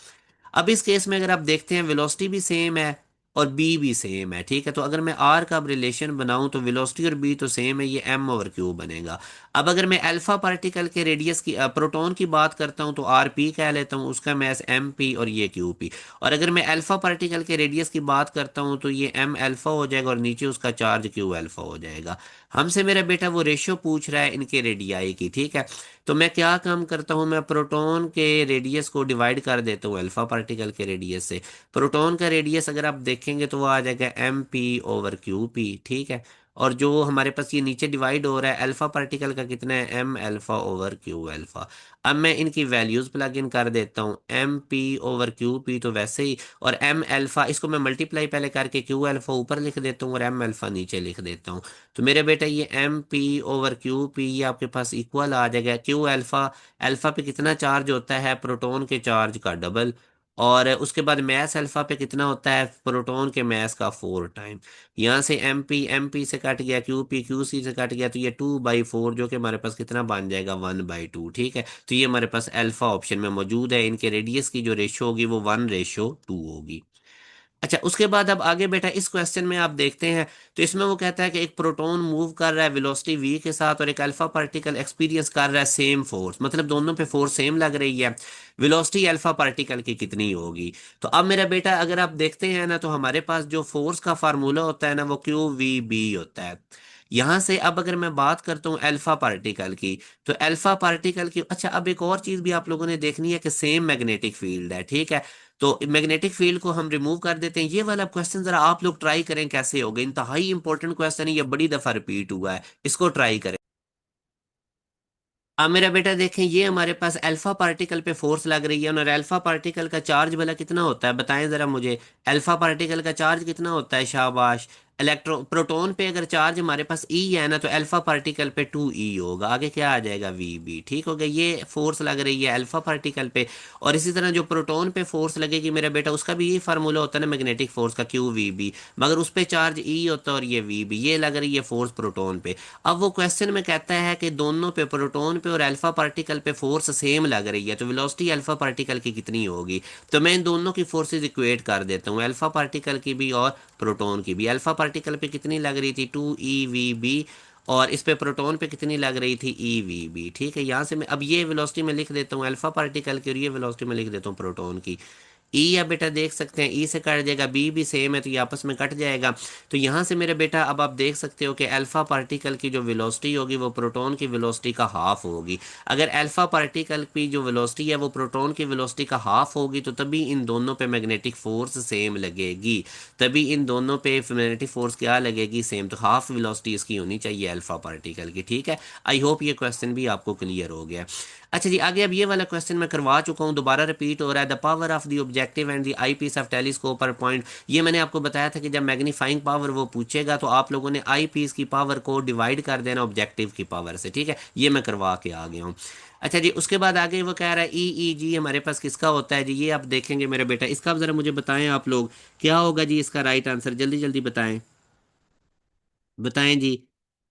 अब इस केस में अगर आप देखते हैं वेलोसिटी भी सेम है और बी भी सेम है। ठीक है, तो अगर मैं आर का अब रिलेशन बनाऊं तो वेलोसिटी और बी तो सेम है, ये m/q बनेगा। अब अगर मैं अल्फा पार्टिकल के रेडियस की प्रोटॉन की बात करता हूं तो आर पी कह लेता हूं, उसका मैस एम पी और ये क्यू पी। और अगर मैं अल्फा पार्टिकल के रेडियस की बात करता हूं तो ये m अल्फा हो जाएगा और नीचे उसका चार्ज क्यू अल्फा हो जाएगा। हमसे मेरा बेटा वो रेशियो पूछ रहा है इनके रेडियाई की। ठीक है, तो मैं क्या काम करता हूं, मैं प्रोटॉन के रेडियस को डिवाइड कर देता हूं अल्फा पार्टिकल के रेडियस से। प्रोटॉन का रेडियस अगर आप देखेंगे तो वो आ जाएगा mp/qp। ठीक है, और जो हमारे पास ये नीचे डिवाइड हो रहा है अल्फा पार्टिकल का कितना है, m अल्फा/q अल्फा। अब मैं इनकी वैल्यूज प्लग इन कर देता हूँ, mp/qp तो वैसे ही, और m अल्फा इसको मैं मल्टीप्लाई पहले करके q अल्फा ऊपर लिख देता हूँ और m अल्फा नीचे लिख देता हूँ। तो मेरे बेटा ये mp/qp ये आपके पास इक्वल आ जाएगा क्यू अल्फा। अल्फा पे कितना चार्ज होता है, प्रोटॉन के चार्ज का डबल, और उसके बाद मैस अल्फा पे कितना होता है, प्रोटॉन के मैस का 4 टाइम। यहाँ से एम पी से कट गया, क्यू सी से कट गया, तो ये 2/4 जो कि हमारे पास कितना बन जाएगा 1/2। ठीक है, तो ये हमारे पास अल्फा ऑप्शन में मौजूद है, इनके रेडियस की जो रेशो होगी वो 1:2 होगी। अच्छा, उसके बाद अब आगे बेटा इस क्वेश्चन में आप देखते हैं, तो इसमें वो कहता है कि एक प्रोटॉन मूव कर रहा है वेलोसिटी v के साथ, और एक अल्फा पार्टिकल एक्सपीरियंस कर रहा है सेम फोर्स, मतलब दोनों पे फोर्स सेम लग रही है। वेलोसिटी अल्फा पार्टिकल की कितनी होगी। तो अब मेरा बेटा अगर आप देखते हैं ना, तो हमारे पास जो फोर्स का फार्मूला होता है ना वो क्यू वी बी होता है। यहाँ से अब अगर मैं बात करता हूँ अल्फा पार्टिकल की, तो अल्फा पार्टिकल की, अच्छा अब एक और चीज भी आप लोगों ने देखनी है कि सेम मैग्नेटिक फील्ड है, ठीक है। तो मैग्नेटिक फील्ड को हम रिमूव कर देते हैं। ये वाला क्वेश्चन जरा आप लोग ट्राई करें कैसे होगा, इंतहाई इंपॉर्टेंट क्वेश्चन है, ये बड़ी दफा रिपीट हुआ है, इसको ट्राई करें। अब मेरा बेटा देखें, ये हमारे पास अल्फा पार्टिकल पे फोर्स लग रही है, और अल्फा पार्टिकल का चार्ज भला कितना होता है, बताएं जरा मुझे। अल्फा पार्टिकल का चार्ज कितना होता है, शाबाश। प्रोटॉन पे अगर चार्ज हमारे पास ई है ना, तो अल्फा पार्टिकल पे 2 ई होगा, आगे क्या आ जाएगा, वी बी, ठीक हो गया। ये फोर्स लग रही है अल्फा पार्टिकल पे। और इसी तरह जो प्रोटॉन पे फोर्स लगेगी मेरा बेटा, उसका भी ये फार्मूला होता है ना मैग्नेटिक फोर्स का, क्यू वी बी, मगर उस पे चार्ज ई होता है और ये वी बी, ये लग रही है फोर्स प्रोटॉन पे। अब वो क्वेश्चन में कहता है कि दोनों पे, प्रोटॉन पे और अल्फा पार्टिकल पे फोर्स सेम लग रही है, तो वेलोसिटी अल्फा पार्टिकल की कितनी होगी। तो मैं इन दोनों की फोर्सेस इक्वेट कर देता हूँ, अल्फा पार्टिकल की भी और प्रोटॉन की भी। अल्फा पार्टिकल पे कितनी लग रही थी, 2 ई वी बी, और इस पे प्रोटॉन पे कितनी लग रही थी, ई वी बी, ठीक है। यहाँ से मैं अब ये वेलोसिटी में लिख देता हूँ अल्फा पार्टिकल की, और ये वेलोसिटी में लिख देता हूँ प्रोटॉन की। ई या बेटा देख सकते हैं, ई से कट जाएगा, बी भी सेम है तो ये आपस में कट जाएगा। तो यहाँ से मेरे बेटा अब आप देख सकते हो कि अल्फा पार्टिकल की जो वेलोसिटी होगी वो प्रोटॉन की वेलोसिटी का हाफ होगी। अगर अल्फा पार्टिकल की जो वेलोसिटी है वो प्रोटॉन की वेलोसिटी का हाफ होगी, तो तभी इन दोनों पे मैग्नेटिक फोर्स सेम लगेगी। तभी इन दोनों पे मैग्नेटिक फोर्स क्या लगेगी, सेम। तो हाफ वेलोसिटी इसकी होनी चाहिए अल्फा पार्टिकल की, ठीक है। आई होप ये क्वेश्चन भी आपको क्लियर हो गया। अच्छा जी, आगे अब ये वाला क्वेश्चन मैं करवा चुका हूँ, दोबारा रिपीट हो रहा है। The power of the objective and the eyepiece of telescope पर पॉइंट। ये मैंने आपको बताया था कि जब मैग्नीफाइंग पावर वो पूछेगा तो आप लोगों ने आई पीस की पावर को डिवाइड कर देना ऑब्जेक्टिव की पावर से, ठीक है। ये मैं करवा के आ गया हूँ। अच्छा जी, उसके बाद आगे वो कह रहा है ई ई जी हमारे पास किसका होता है जी, ये आप देखेंगे मेरे बेटा, इसका आप जरा मुझे बताएं आप लोग, क्या होगा जी इसका राइट आंसर, जल्दी जल्दी बताएं, बताएं जी।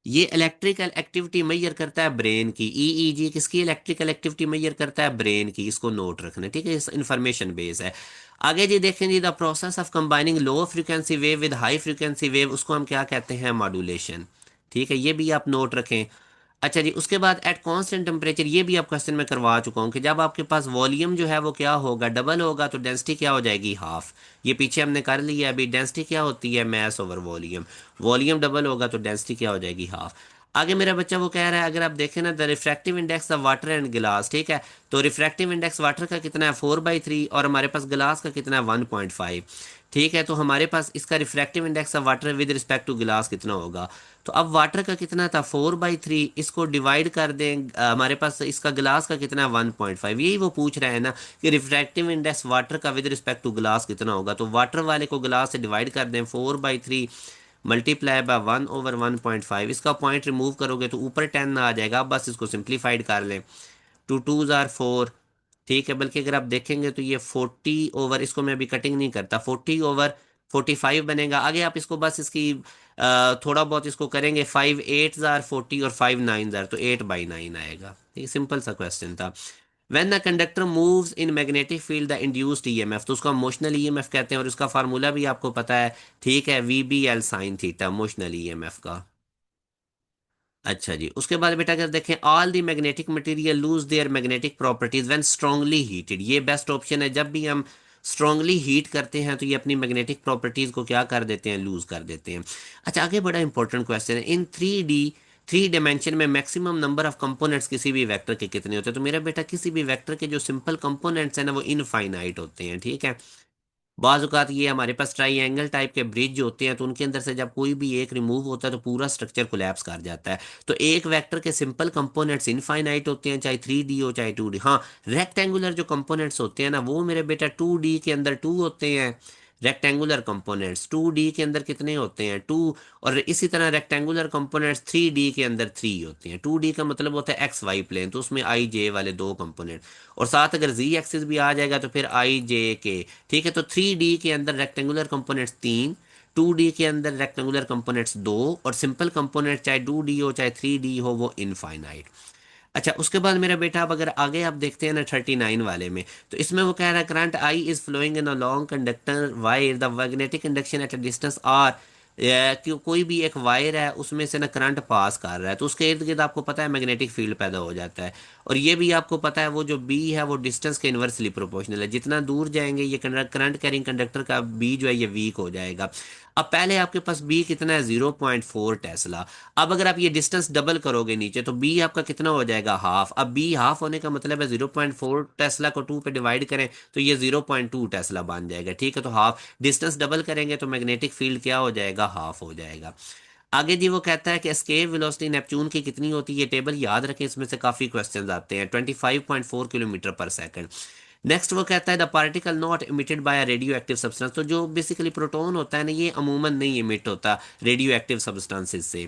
ये इलेक्ट्रिकल एक्टिविटी मेजर करता है ब्रेन की, ईईजी किसकी इलेक्ट्रिकल एक्टिविटी मेजर करता है, ब्रेन की, इसको नोट रखना, ठीक है, इस इंफॉर्मेशन बेस है। आगे जी देखें जी, the process of combining low frequency wave with high frequency wave, उसको हम क्या कहते हैं, मॉड्यूलेशन, ठीक है, ये भी आप नोट रखें। अच्छा जी, उसके बाद एट कांस्टेंट टेम्परेचर, ये भी आप क्वेश्चन में करवा चुका हूँ कि जब आपके पास वॉल्यूम जो है वो क्या होगा, डबल होगा, तो डेंसिटी क्या हो जाएगी, हाफ। ये पीछे हमने कर लिया अभी, डेंसिटी क्या होती है, मास ओवर वॉल्यूम। वॉल्यूम डबल होगा तो डेंसिटी क्या हो जाएगी, हाफ। आगे मेरा बच्चा वो कह रहा है, अगर आप देखें ना, the refractive index of water and गिलास, ठीक है। तो रिफ्रैक्टिव इंडेक्स वाटर का कितना है, 4/3, और हमारे पास गिलास का कितना है, 1.5, ठीक है। तो हमारे पास इसका refractive index of water with respect to glass कितना होगा। तो अब वाटर का कितना था, 4/3, इसको डिवाइड कर दें, हमारे पास इसका गिलास का कितना है, 1.5। यही वो पूछ रहे हैं ना कि रिफ्रैक्टिव इंडेक्स वाटर का विद रिस्पेक्ट टू गिलास कितना होगा। तो वाटर वाले को गिलास से डिवाइड कर दें, 4/3 मल्टीप्लाई बाय 1/1.5, इसका पॉइंट रिमूव करोगे तो ऊपर 10 आ जाएगा। अब बस इसको सिंप्लीफाइड कर लें, 2 2 ज़ार 4, ठीक है। बल्कि अगर आप देखेंगे तो ये 40/, इसको मैं अभी कटिंग नहीं करता, 40/45 बनेगा। आगे आप इसको बस इसकी थोड़ा बहुत इसको करेंगे, 5 8 ज़ार 40 और 5 9 ज़ार, तो 8/9 आएगा। ये सिंपल सा क्वेश्चन था। When the conductor moves in magnetic field the induced EMF, तो उसका मोशनल ईएमएफ कहते हैं, और उसका फार्मूला भी आपको पता है, ठीक है, VBL sine theta, motional EMF का। अच्छा जी, उसके बाद बेटा अगर देखें, all the magnetic material lose their magnetic properties when strongly heated, ये बेस्ट ऑप्शन है। जब भी हम स्ट्रांगली हीट करते हैं तो ये अपनी मैग्नेटिक प्रॉपर्टीज को क्या कर देते हैं, लूज कर देते हैं। अच्छा, आगे बड़ा इंपॉर्टेंट क्वेश्चन है, इन 3 डायमेंशन में मैक्सिमम नंबर ऑफ कंपोनेंट्स किसी भी वेक्टर के कितने होते हैं। तो मेरा बेटा किसी भी वेक्टर के जो सिंपल कंपोनेंट्स हैं ना वो इनफाइनाइट होते हैं, ठीक है। बाज़ औक़ात ये हमारे पास ट्राइएंगल टाइप के ब्रिज होते हैं, तो उनके अंदर से जब कोई भी एक रिमूव होता है तो पूरा स्ट्रक्चर कोलैप्स कर जाता है। तो एक वेक्टर के सिंपल कंपोनेंट्स इनफाइनाइट होते हैं, चाहे 3D हो चाहे 2D। हाँ, रेक्टेंगुलर जो कंपोनेंट्स होते हैं ना वो मेरे बेटा 2D के अंदर 2 होते हैं। रेक्टेंगुलर कंपोनेंट्स 2D के अंदर कितने होते हैं, 2। और इसी तरह रेक्टेंगुलर कंपोनेंट्स 3D के अंदर 3 होते हैं। 2D का मतलब होता है XY प्लेन, तो उसमें IJ वाले 2 कंपोनेंट, और साथ अगर Z एक्सिस भी आ जाएगा तो फिर IJK, ठीक है। तो 3D के अंदर रेक्टेंगुलर कंपोनेंट्स 3, 2D के अंदर रेक्टेंगुलर कंपोनेंट्स 2, और सिंपल कंपोनेंट चाहे 2D हो चाहे 3D हो वो इनफाइनाइट। अच्छा, उसके बाद मेरा बेटा अब अगर आगे आप देखते हैं ना 39 वाले में, तो इसमें वो कह रहा है current I is flowing in a long conductor wire the magnetic induction at a distance R कि कोई भी एक वायर है उसमें से ना करंट पास कर रहा है, तो उसके इर्द गिर्द आपको पता है मैग्नेटिक फील्ड पैदा हो जाता है। और ये भी आपको पता है वो जो बी है वो डिस्टेंस के इन्वर्सली प्रोपोर्शनल है, जितना दूर जाएंगे ये करंट कैरिंग कंडक्टर का बी जो है ये वीक हो जाएगा। अब पहले आपके पास बी कितना है, 0.4 टेस्ला। अब अगर आप ये डिस्टेंस डबल करोगे नीचे तो बी आपका कितना हो जाएगा, हाफ। अब बी हाफ होने का मतलब है 0.4 टेस्ला को 2 पे डिवाइड करें तो ये 0.2 टेस्ला बन जाएगा, ठीक है। तो हाफ डिस्टेंस डबल करेंगे तो मैग्नेटिक फील्ड क्या हो जाएगा, हाफ हो जाएगा। आगे जी वो कहता है कि एस्केप वेलोसिटी नेपच्यून की कितनी होती है, ये टेबल याद रखें, इसमें से काफी क्वेश्चंस आते हैं, 25.4 किलोमीटर पर सेकंड। नेक्स्ट वो कहता है the particle not emitted by radioactive substance, तो जो बेसिकली प्रोटॉन होता है ना ये अमूमन नहीं इमिट होता रेडियो एक्टिव सब्सटेंसेस से।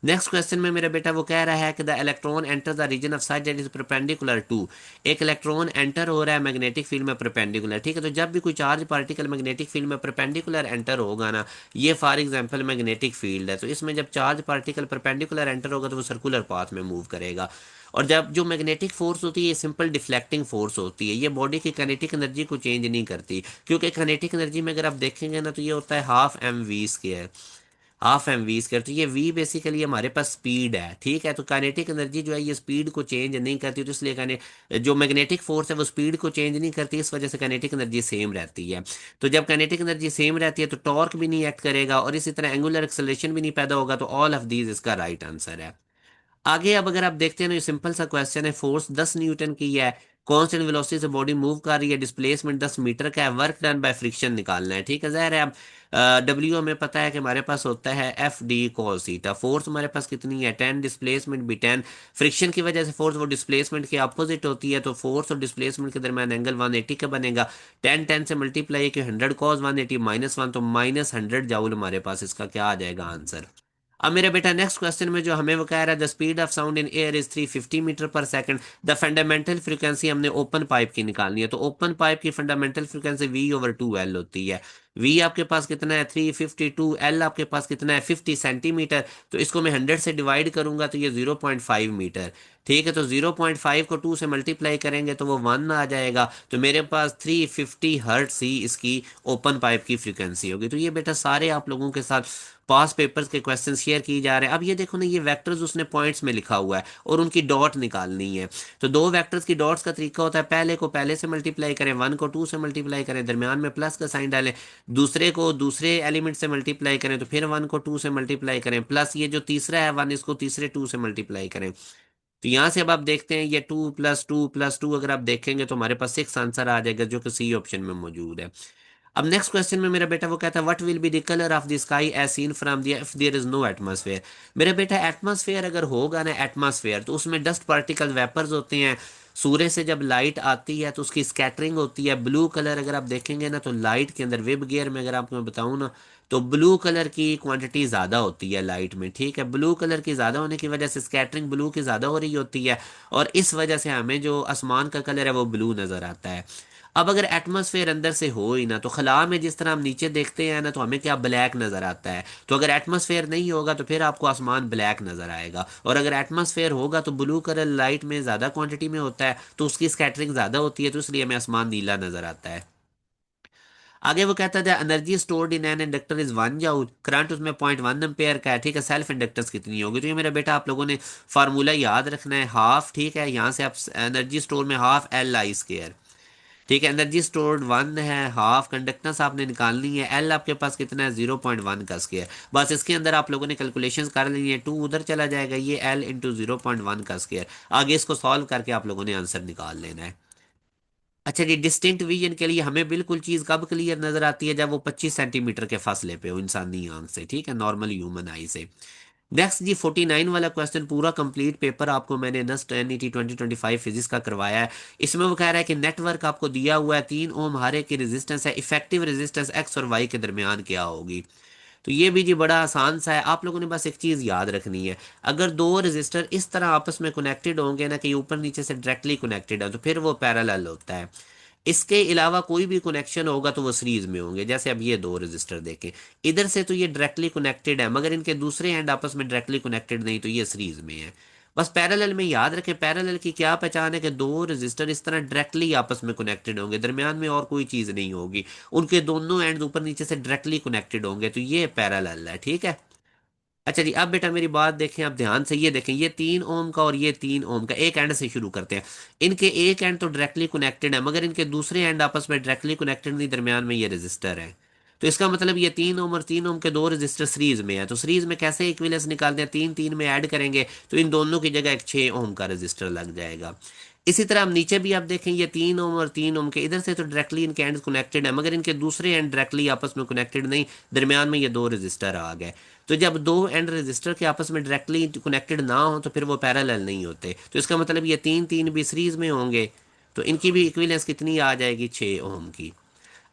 नेक्स्ट क्वेश्चन में मेरा बेटा वो कह रहा है कि the electron enter the region of side that is perpendicular to, एक इलेक्ट्रॉन एंटर हो रहा है मैग्नेटिक फील्ड में परपेंडिकुलर, ठीक है। तो जब भी कोई चार्ज पार्टिकल मैग्नेटिक फील्ड में परपेंडिकुलर एंटर होगा ना, ये फॉर एग्जांपल मैग्नेटिक फील्ड है, तो इसमें जब चार्ज पार्टिकल परपेंडिकुलर एंटर होगा तो वो सर्कुलर पाथ में मूव करेगा। और जब जो मैग्नेटिक फोर्स होती है ये सिंपल डिफ्लेक्टिंग फोर्स होती है, ये बॉडी की काइनेटिक एनर्जी को चेंज नहीं करती, क्योंकि काइनेटिक एनर्जी में अगर आप देखेंगे ना तो ये होता है ½ mv², ½ mv²। तो ये v बेसिकली हमारे पास स्पीड है, ठीक है। तो काइनेटिक एनर्जी जो है ये स्पीड को चेंज नहीं करती, तो इसलिए जो मैग्नेटिक फोर्स है वो स्पीड को चेंज नहीं करती, इस वजह से काइनेटिक एनर्जी सेम रहती है। तो जब काइनेटिक एनर्जी सेम रहती है तो टॉर्क भी नहीं एक्ट करेगा और इसी तरह एंगुलर एक्सेलरेशन भी नहीं पैदा होगा, तो ऑल ऑफ दीज इसका राइट आंसर है। आगे अब अगर आप देखते हैं ना, ये सिंपल सा क्वेश्चन है, फोर्स 10 न्यूटन की है, कांस्टेंट वेलोसिटी से बॉडी मूव कर रही है, डिस्प्लेसमेंट 10 मीटर का है, वर्क डन बाय फ्रिक्शन निकालना है, ठीक है। ज़ाहिर है अब डब्ल्यू हमें पता है कि हमारे पास होता है F d cos theta, force हमारे पास कितनी है 10, डिस्प्लेसमेंट भी 10, फ्रिक्शन की वजह से फोर्स वो डिस्प्लेसमेंट के अपोजिट होती है, तो फोर्स और डिस्प्लेसमेंट के दरमियान एंगल 180 का बनेगा। 10 से मल्टीप्लाई कि 100 cos 180 -1, तो -100 जूल हमारे पास इसका क्या आ जाएगा आंसर। अब मेरे बेटा नेक्स्ट क्वेश्चन में जो हमें वो कह रहा है the speed of sound in air is 350 metre per second, the fundamental frequency हमने ओपन पाइप की निकालनी है, तो ओपन पाइप की फंडामेंटल फ्रीक्वेंसी V/2L होती है। V आपके पास कितना है 352, L आपके पास कितना है 50 सेंटीमीटर, तो इसको मैं 100 से डिवाइड करूंगा तो ये 0.5 मीटर, ठीक है। तो 0.5 को 2 से मल्टीप्लाई करेंगे तो वो 1 आ जाएगा, तो मेरे पास 350 हर्ट्ज ही इसकी ओपन पाइप की फ्रीक्वेंसी होगी। तो ये बेटा सारे आप लोगों के साथ पास पेपर्स के क्वेश्चन शेयर किए जा रहे हैं। अब ये देखो ना, ये वेक्टर्स उसने पॉइंट्स में लिखा हुआ है और उनकी डॉट निकालनी है। तो दो वेक्टर्स की डॉट्स का तरीका होता है, पहले को पहले से मल्टीप्लाई करें, 1 को 2 से मल्टीप्लाई करें, दरमियान में प्लस का साइन डालें, दूसरे को दूसरे एलिमेंट से मल्टीप्लाई करें तो फिर 1 को 2 से मल्टीप्लाई करें, प्लस ये जो तीसरा है 1 इसको तीसरे 2 से मल्टीप्लाई करें। तो यहाँ से अब आप देखते हैं ये 2 + 2 + 2 अगर आप देखेंगे तो हमारे पास 6 आंसर आ जाएगा, जो कि सी ऑप्शन में मौजूद है। अब नेक्स्ट क्वेश्चन में मेरा बेटा वो कहता है what will be the colour of the sky as seen from the if there is no atmosphere. मेरा बेटा एटमॉस्फेयर अगर होगा ना, एटमॉस्फेयर तो उसमें डस्ट पार्टिकल वेपर्स होते हैं, सूर्य से जब लाइट आती है तो उसकी स्कैटरिंग होती है। ब्लू कलर अगर आप देखेंगे ना तो लाइट के अंदर वेब गियर में अगर आपको मैं बताऊं ना तो ब्लू कलर की क्वांटिटी ज़्यादा होती है लाइट में, ठीक है। ब्लू कलर की ज़्यादा होने की वजह से स्कैटरिंग ब्लू की ज़्यादा हो रही होती है और इस वजह से हमें जो आसमान का कलर है वो ब्लू नज़र आता है। अब अगर एटमॉस्फेयर अंदर से हो ही ना, तो खला में जिस तरह हम नीचे देखते हैं ना तो हमें क्या ब्लैक नजर आता है, तो अगर एटमॉस्फेयर नहीं होगा तो फिर आपको आसमान ब्लैक नजर आएगा, और अगर एटमॉस्फेयर होगा तो ब्लू कलर लाइट में ज्यादा क्वांटिटी में होता है तो उसकी स्कैटरिंग ज्यादा होती है, तो इसलिए हमें आसमान नीला नजर आता है। आगे वो कहता है energy stored in an inductor is 1 joule, current उसमें 0.1 एम्पेयर का है, ठीक है। सेल्फ इंडक्टेंस कितनी होगी, तो ये मेरा बेटा आप लोगों ने फार्मूला याद रखना है, हाफ, ठीक है। यहाँ से आप एनर्जी स्टोर में ½ Li², ठीक है। एनर्जी स्टोर्ड 1 है, हाफ कंडक्टेंस आपने निकालनी है, एल आपके पास कितना है 0.1 का स्क्वायर, बस इसके अंदर आप लोगों ने कैलकुलेशंस कर लेनी है, 2 उधर चला जाएगा, ये एल इंटू 0.1 का स्क्वायर, आगे इसको सॉल्व करके आप लोगों ने आंसर निकाल लेना है। अच्छा जी, डिस्टिंक्ट विजन के लिए हमें बिल्कुल चीज कब क्लियर नजर आती है, जब वो 25 सेंटीमीटर के फासले पे हो इंसानी आंख से, ठीक है, नॉर्मल ह्यूमन आई से। नेक्स्ट जी 49 वाला क्वेश्चन, पूरा कंप्लीट पेपर आपको मैंने नस्ट NET 2025 फिजिक्स का करवाया है। इसमें वो कह रहा है कि नेटवर्क आपको दिया हुआ है, 3 ओम हारे की रेजिस्टेंस है, इफेक्टिव रेजिस्टेंस एक्स और वाई के दरमियान क्या होगी। तो ये भी जी बड़ा आसान सा है, आप लोगों ने बस एक चीज याद रखनी है, अगर दो रेजिस्टर इस तरह आपस में कनेक्टेड होंगे ना कि ऊपर नीचे से डायरेक्टली कनेक्टेड है तो फिर वो पैरेलल होता है। इसके अलावा कोई भी कनेक्शन होगा तो वो सीरीज में होंगे, जैसे अब ये दो रेजिस्टर देखें, इधर से तो ये डायरेक्टली कनेक्टेड है मगर इनके दूसरे एंड आपस में डायरेक्टली कनेक्टेड नहीं, तो ये सीरीज में है। बस पैरेलल में याद रखें, पैरेलल की क्या पहचान है कि दो रजिस्टर इस तरह डायरेक्टली आपस में कनेक्टेड होंगे, दरमियान में और कोई चीज़ नहीं होगी, उनके दोनों एंड ऊपर नीचे से डायरेक्टली कनेक्टेड होंगे, तो ये पैरेलल है। ठीक है। अच्छा जी, अब बेटा मेरी बात देखें, आप ध्यान से ये देखें, ये 3 ओम का और ये 3 ओम का, एक एंड से शुरू करते हैं। इनके एक एंड तो डायरेक्टली कनेक्टेड है, मगर इनके दूसरे एंड आपस में डायरेक्टली कनेक्टेड नहीं, दरमियान में ये रजिस्टर है। तो इसका मतलब ये 3 ओम और 3 ओम के दो रजिस्टर सीरीज में है। तो सीरीज में कैसे इक्विवेलेंस निकालते हैं, 3 3 में ऐड करेंगे तो इन दोनों की जगह एक 6 ओम का रजिस्टर लग जाएगा। इसी तरह हम नीचे भी आप देखें, ये 3 ओम और 3 ओम के इधर से तो डायरेक्टली इनके एंड कनेक्टेड है, मगर इनके दूसरे एंड डायरेक्टली आपस में कनेक्टेड नहीं, दरमियान में ये दो रजिस्टर आ गए। तो जब दो एंड रजिस्टर के आपस में डायरेक्टली कनेक्टेड ना हो तो फिर वो पैरेलल नहीं होते। तो इसका मतलब ये 3 3 भी सीरीज में होंगे, तो इनकी भी इक्विवेलेंस कितनी आ जाएगी, 6 ओम की।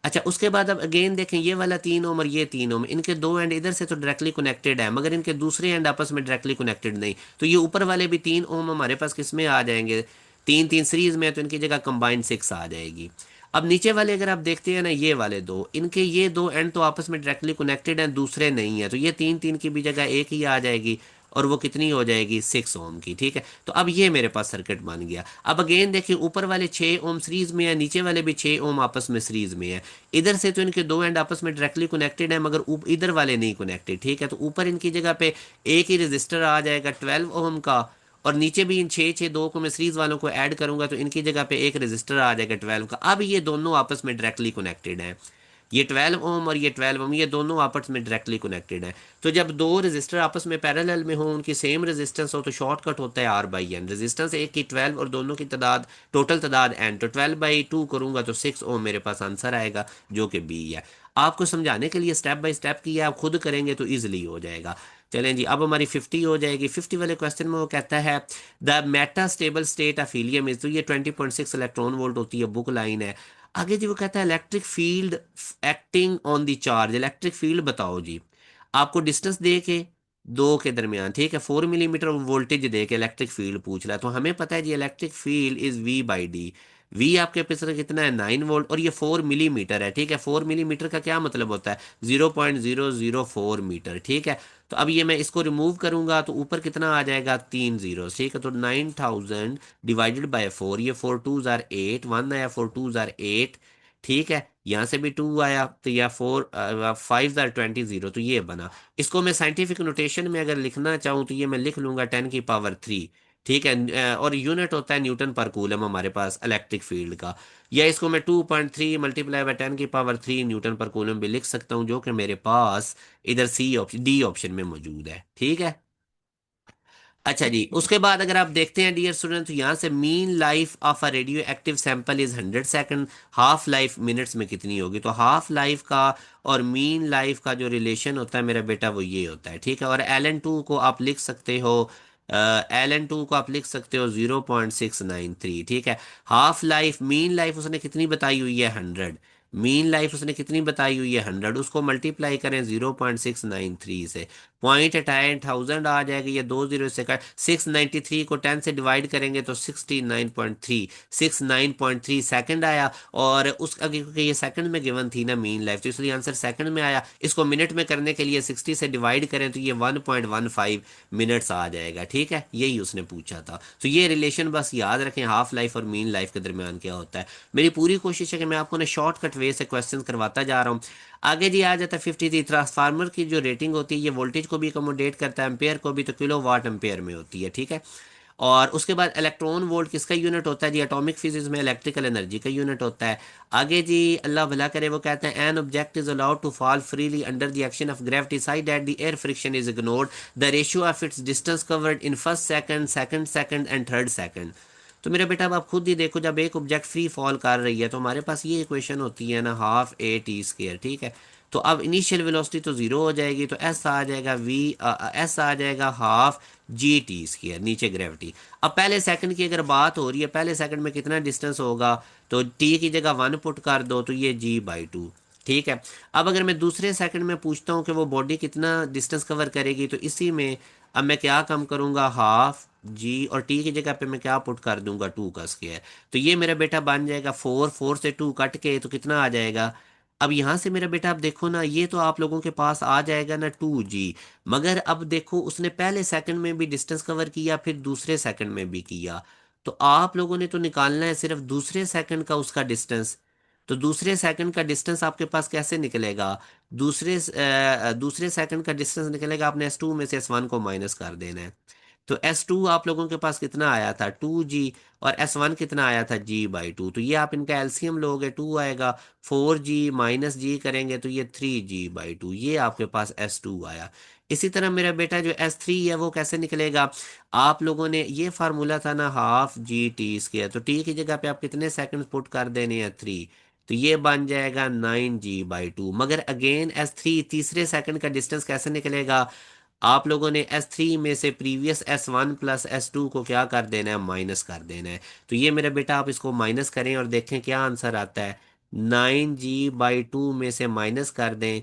अच्छा, उसके बाद अब अगेन देखें, ये वाला 3 ओम और ये 3 ओम, इनके दो एंड इधर से तो डायरेक्टली कनेक्टेड है, मगर इनके दूसरे एंड आपस में डायरेक्टली कनेक्टेड नहीं। तो ये ऊपर वाले भी 3 ओम हमारे पास किस में आ जाएंगे, 3 3 सीरीज में है, तो इनकी जगह कंबाइंड 6 आ जाएगी। अब नीचे वाले अगर आप देखते हैं ना, ये वाले दो, इनके ये दो एंड तो आपस में डायरेक्टली कनेक्टेड हैं, दूसरे नहीं है, तो ये 3 3 की भी जगह एक ही आ जाएगी, और वो कितनी हो जाएगी, 6 ओम की। ठीक है, तो अब ये मेरे पास सर्किट बन गया। अब अगेन देखिए, ऊपर वाले 6 ओम सीरीज में है, नीचे वाले भी 6 ओम आपस में सीरीज में है। इधर से तो इनके दो एंड आपस में डायरेक्टली कनेक्टेड है, मगर इधर वाले नहीं कनेक्टेड। ठीक है, तो ऊपर इनकी जगह पे एक ही रजिस्टर आ जाएगा 12 ओम का, और नीचे भी इन 6 6 2 को मैं सीरीज वालों को ऐड करूंगा तो इनकी जगह पे एक रजिस्टर आ जाएगा 12 का। अब ये दोनों आपस में डायरेक्टली कनेक्टेड हैं, ये 12 ओम और ये 12 ओम, ये दोनों आपस में डायरेक्टली कनेक्टेड हैं। तो जब दो रजिस्टर आपस में पैरेलल में हो, उनकी सेम रेजिस्टेंस हो, तो शॉर्टकट होता है R/N। रेजिस्टेंस एक की 12 और दोनों की तादाद, टोटल तादाद n, तो 12/2 करूंगा तो 6 ओम मेरे पास आंसर आएगा, जो कि बी है। आपको समझाने के लिए स्टेप बाय स्टेप किया, आप खुद करेंगे तो ईजिली हो जाएगा। चलें जी, अब हमारी 50 हो जाएगी। 50 वाले क्वेश्चन में वो कहता है the Meta stable state of helium is, तो ये 20.6 इलेक्ट्रॉन वोल्ट होती है, बुक लाइन है। आगे जी वो कहता है electric field acting on the charge, electric field बताओ जी। आपको डिस्टेंस दे के दो के दरमियान, ठीक है, 4 मिलीमीटर वोल्टेज दे के इलेक्ट्रिक फील्ड पूछ रहा है, तो हमें पता है जी electric field is V/D। V आपके पास कितना है, 9 वोल्ट, और ये 4 मिलीमीटर है। ठीक है, 4 मिलीमीटर का क्या मतलब होता है, 0.004 मीटर। ठीक है, तो अब ये मैं इसको रिमूव करूंगा तो ऊपर कितना आ जाएगा, 3 जीरो। ठीक है, तो 9000 डिवाइडेड बाय 4, ये 4 2 8, 1 आया, 4 2 8। ठीक है, यहाँ से भी 2 आया, तो यह 5 5 20, तो ये बना। इसको मैं साइंटिफिक नोटेशन में अगर लिखना चाहूँ तो ये मैं लिख लूंगा 10 की पावर 3। ठीक है, और यूनिट होता है न्यूटन पर कूलम हमारे पास इलेक्ट्रिक फील्ड का। या इसको मैं 2.3 मल्टीप्लाई बाय 10 की पावर 3 न्यूटन पर कूलम भी लिख सकता हूँ, जो कि मेरे पास इधर डी ऑप्शन में मौजूद है। ठीक है। अच्छा जी, उसके बाद अगर आप देखते हैं डियर स्टूडेंट, तो यहाँ से mean life of a radio active sample is 100 second, half life minutes में कितनी होगी। तो हाफ लाइफ का और मीन लाइफ का जो रिलेशन होता है मेरा बेटा, वो ये होता है। ठीक है, और LN2 को आप लिख सकते हो, LN2 को आप लिख सकते हो 0.693। ठीक है, हाफ लाइफ, मीन लाइफ उसने कितनी बताई हुई है, 100। मीन लाइफ उसने कितनी बताई हुई है, 100, उसको मल्टीप्लाई करें 0.693 से, पॉइंट हटाए 1000 आ जाएगा, ये 20 से कट, 693 को 10 से डिवाइड करेंगे तो 69.3 सेकंड आया। और उस आगे क्योंकि ये सेकंड में गिवन थी ना मीन लाइफ, तो इसलिए आंसर सेकंड में आया। इसको मिनट में करने के लिए 60 से डिवाइड करें तो ये 1.15 मिनट्स आ जाएगा। ठीक है, यही उसने पूछा था। तो ये रिलेशन बस याद रखें, हाफ लाइफ और मीन लाइफ के दरमियान क्या होता है। मेरी पूरी कोशिश है कि मैं आपको ना शॉर्टकट वे से क्वेश्चन करवाता जा रहा हूँ। आगे जी आ जाता है 53, ट्रांसफार्मर की जो रेटिंग होती है, ये वोल्टेज को भी अकोमोडेट करता है, एम्पेयर को भी, तो किलो वाट एम्पेयर में होती है। ठीक है, और उसके बाद इलेक्ट्रॉन वोल्ट किसका यूनिट होता है जी, एटॉमिक फिजिक्स में इलेक्ट्रिकल एनर्जी का यूनिट होता है। आगे जी अल्लाह भला करे, वो कहते हैं an object is allowed to fall freely under the action of gravity side that the air friction is ignored, the ratio of its distance covered in first second, second second and third second. तो मेरे बेटा अब आप खुद ही देखो, जब एक ऑब्जेक्ट फ्री फॉल कर रही है तो हमारे पास ये इक्वेशन होती है ना, ½ a t²। ठीक है, तो अब इनिशियल वेलोसिटी तो जीरो हो जाएगी, तो एस आ जाएगा एस आ जाएगा ½ G t², नीचे ग्रेविटी। अब पहले सेकंड की अगर बात हो रही है, पहले सेकंड में कितना डिस्टेंस होगा, तो टी की जगह 1 पुट कर दो तो ये G/2। ठीक है, अब अगर मैं दूसरे सेकंड में पूछता हूँ कि वो बॉडी कितना डिस्टेंस कवर करेगी, तो इसी में अब मैं क्या कम करूंगा, ½ G, और टी की जगह पे मैं क्या पुट कर दूंगा, 2 का स्क्वायर। तो ये मेरा बेटा बन जाएगा 4, 4 से 2 कट के तो कितना आ जाएगा, अब यहां से मेरा बेटा आप देखो ना, ये तो आप लोगों के पास आ जाएगा ना 2G। मगर अब देखो उसने पहले सेकंड में भी डिस्टेंस कवर किया, फिर दूसरे सेकंड में भी किया। तो आप लोगों ने तो निकालना है सिर्फ दूसरे सेकंड का उसका डिस्टेंस। तो दूसरे सेकंड का डिस्टेंस आपके पास कैसे निकलेगा? दूसरे सेकंड का डिस्टेंस निकलेगा, आपने S2 में से S1 को माइनस कर देना है। तो S2 आप लोगों के पास कितना आया था? 2G। और S1 कितना आया था? G/2। तो ये आप इनका एलसीएम लोगे, 2 आएगा। 4G माइनस जी करेंगे तो ये 3G/2, ये आपके पास S2 आया। इसी तरह मेरा बेटा जो S3 है वो कैसे निकलेगा? आप लोगों ने ये फार्मूला था ना, ½ GT², तो टी की जगह पे आप कितने सेकंड पुट कर देने हैं? 3। तो ये बन जाएगा 9G/2। मगर अगेन S3 तीसरे सेकंड का डिस्टेंस कैसे निकलेगा? आप लोगों ने S3 में से प्रीवियस S1 प्लस S2 को क्या कर देना है? माइनस कर देना है। तो ये मेरे बेटा आप इसको माइनस करें और देखें क्या आंसर आता है। 9G/2 में से माइनस कर दें।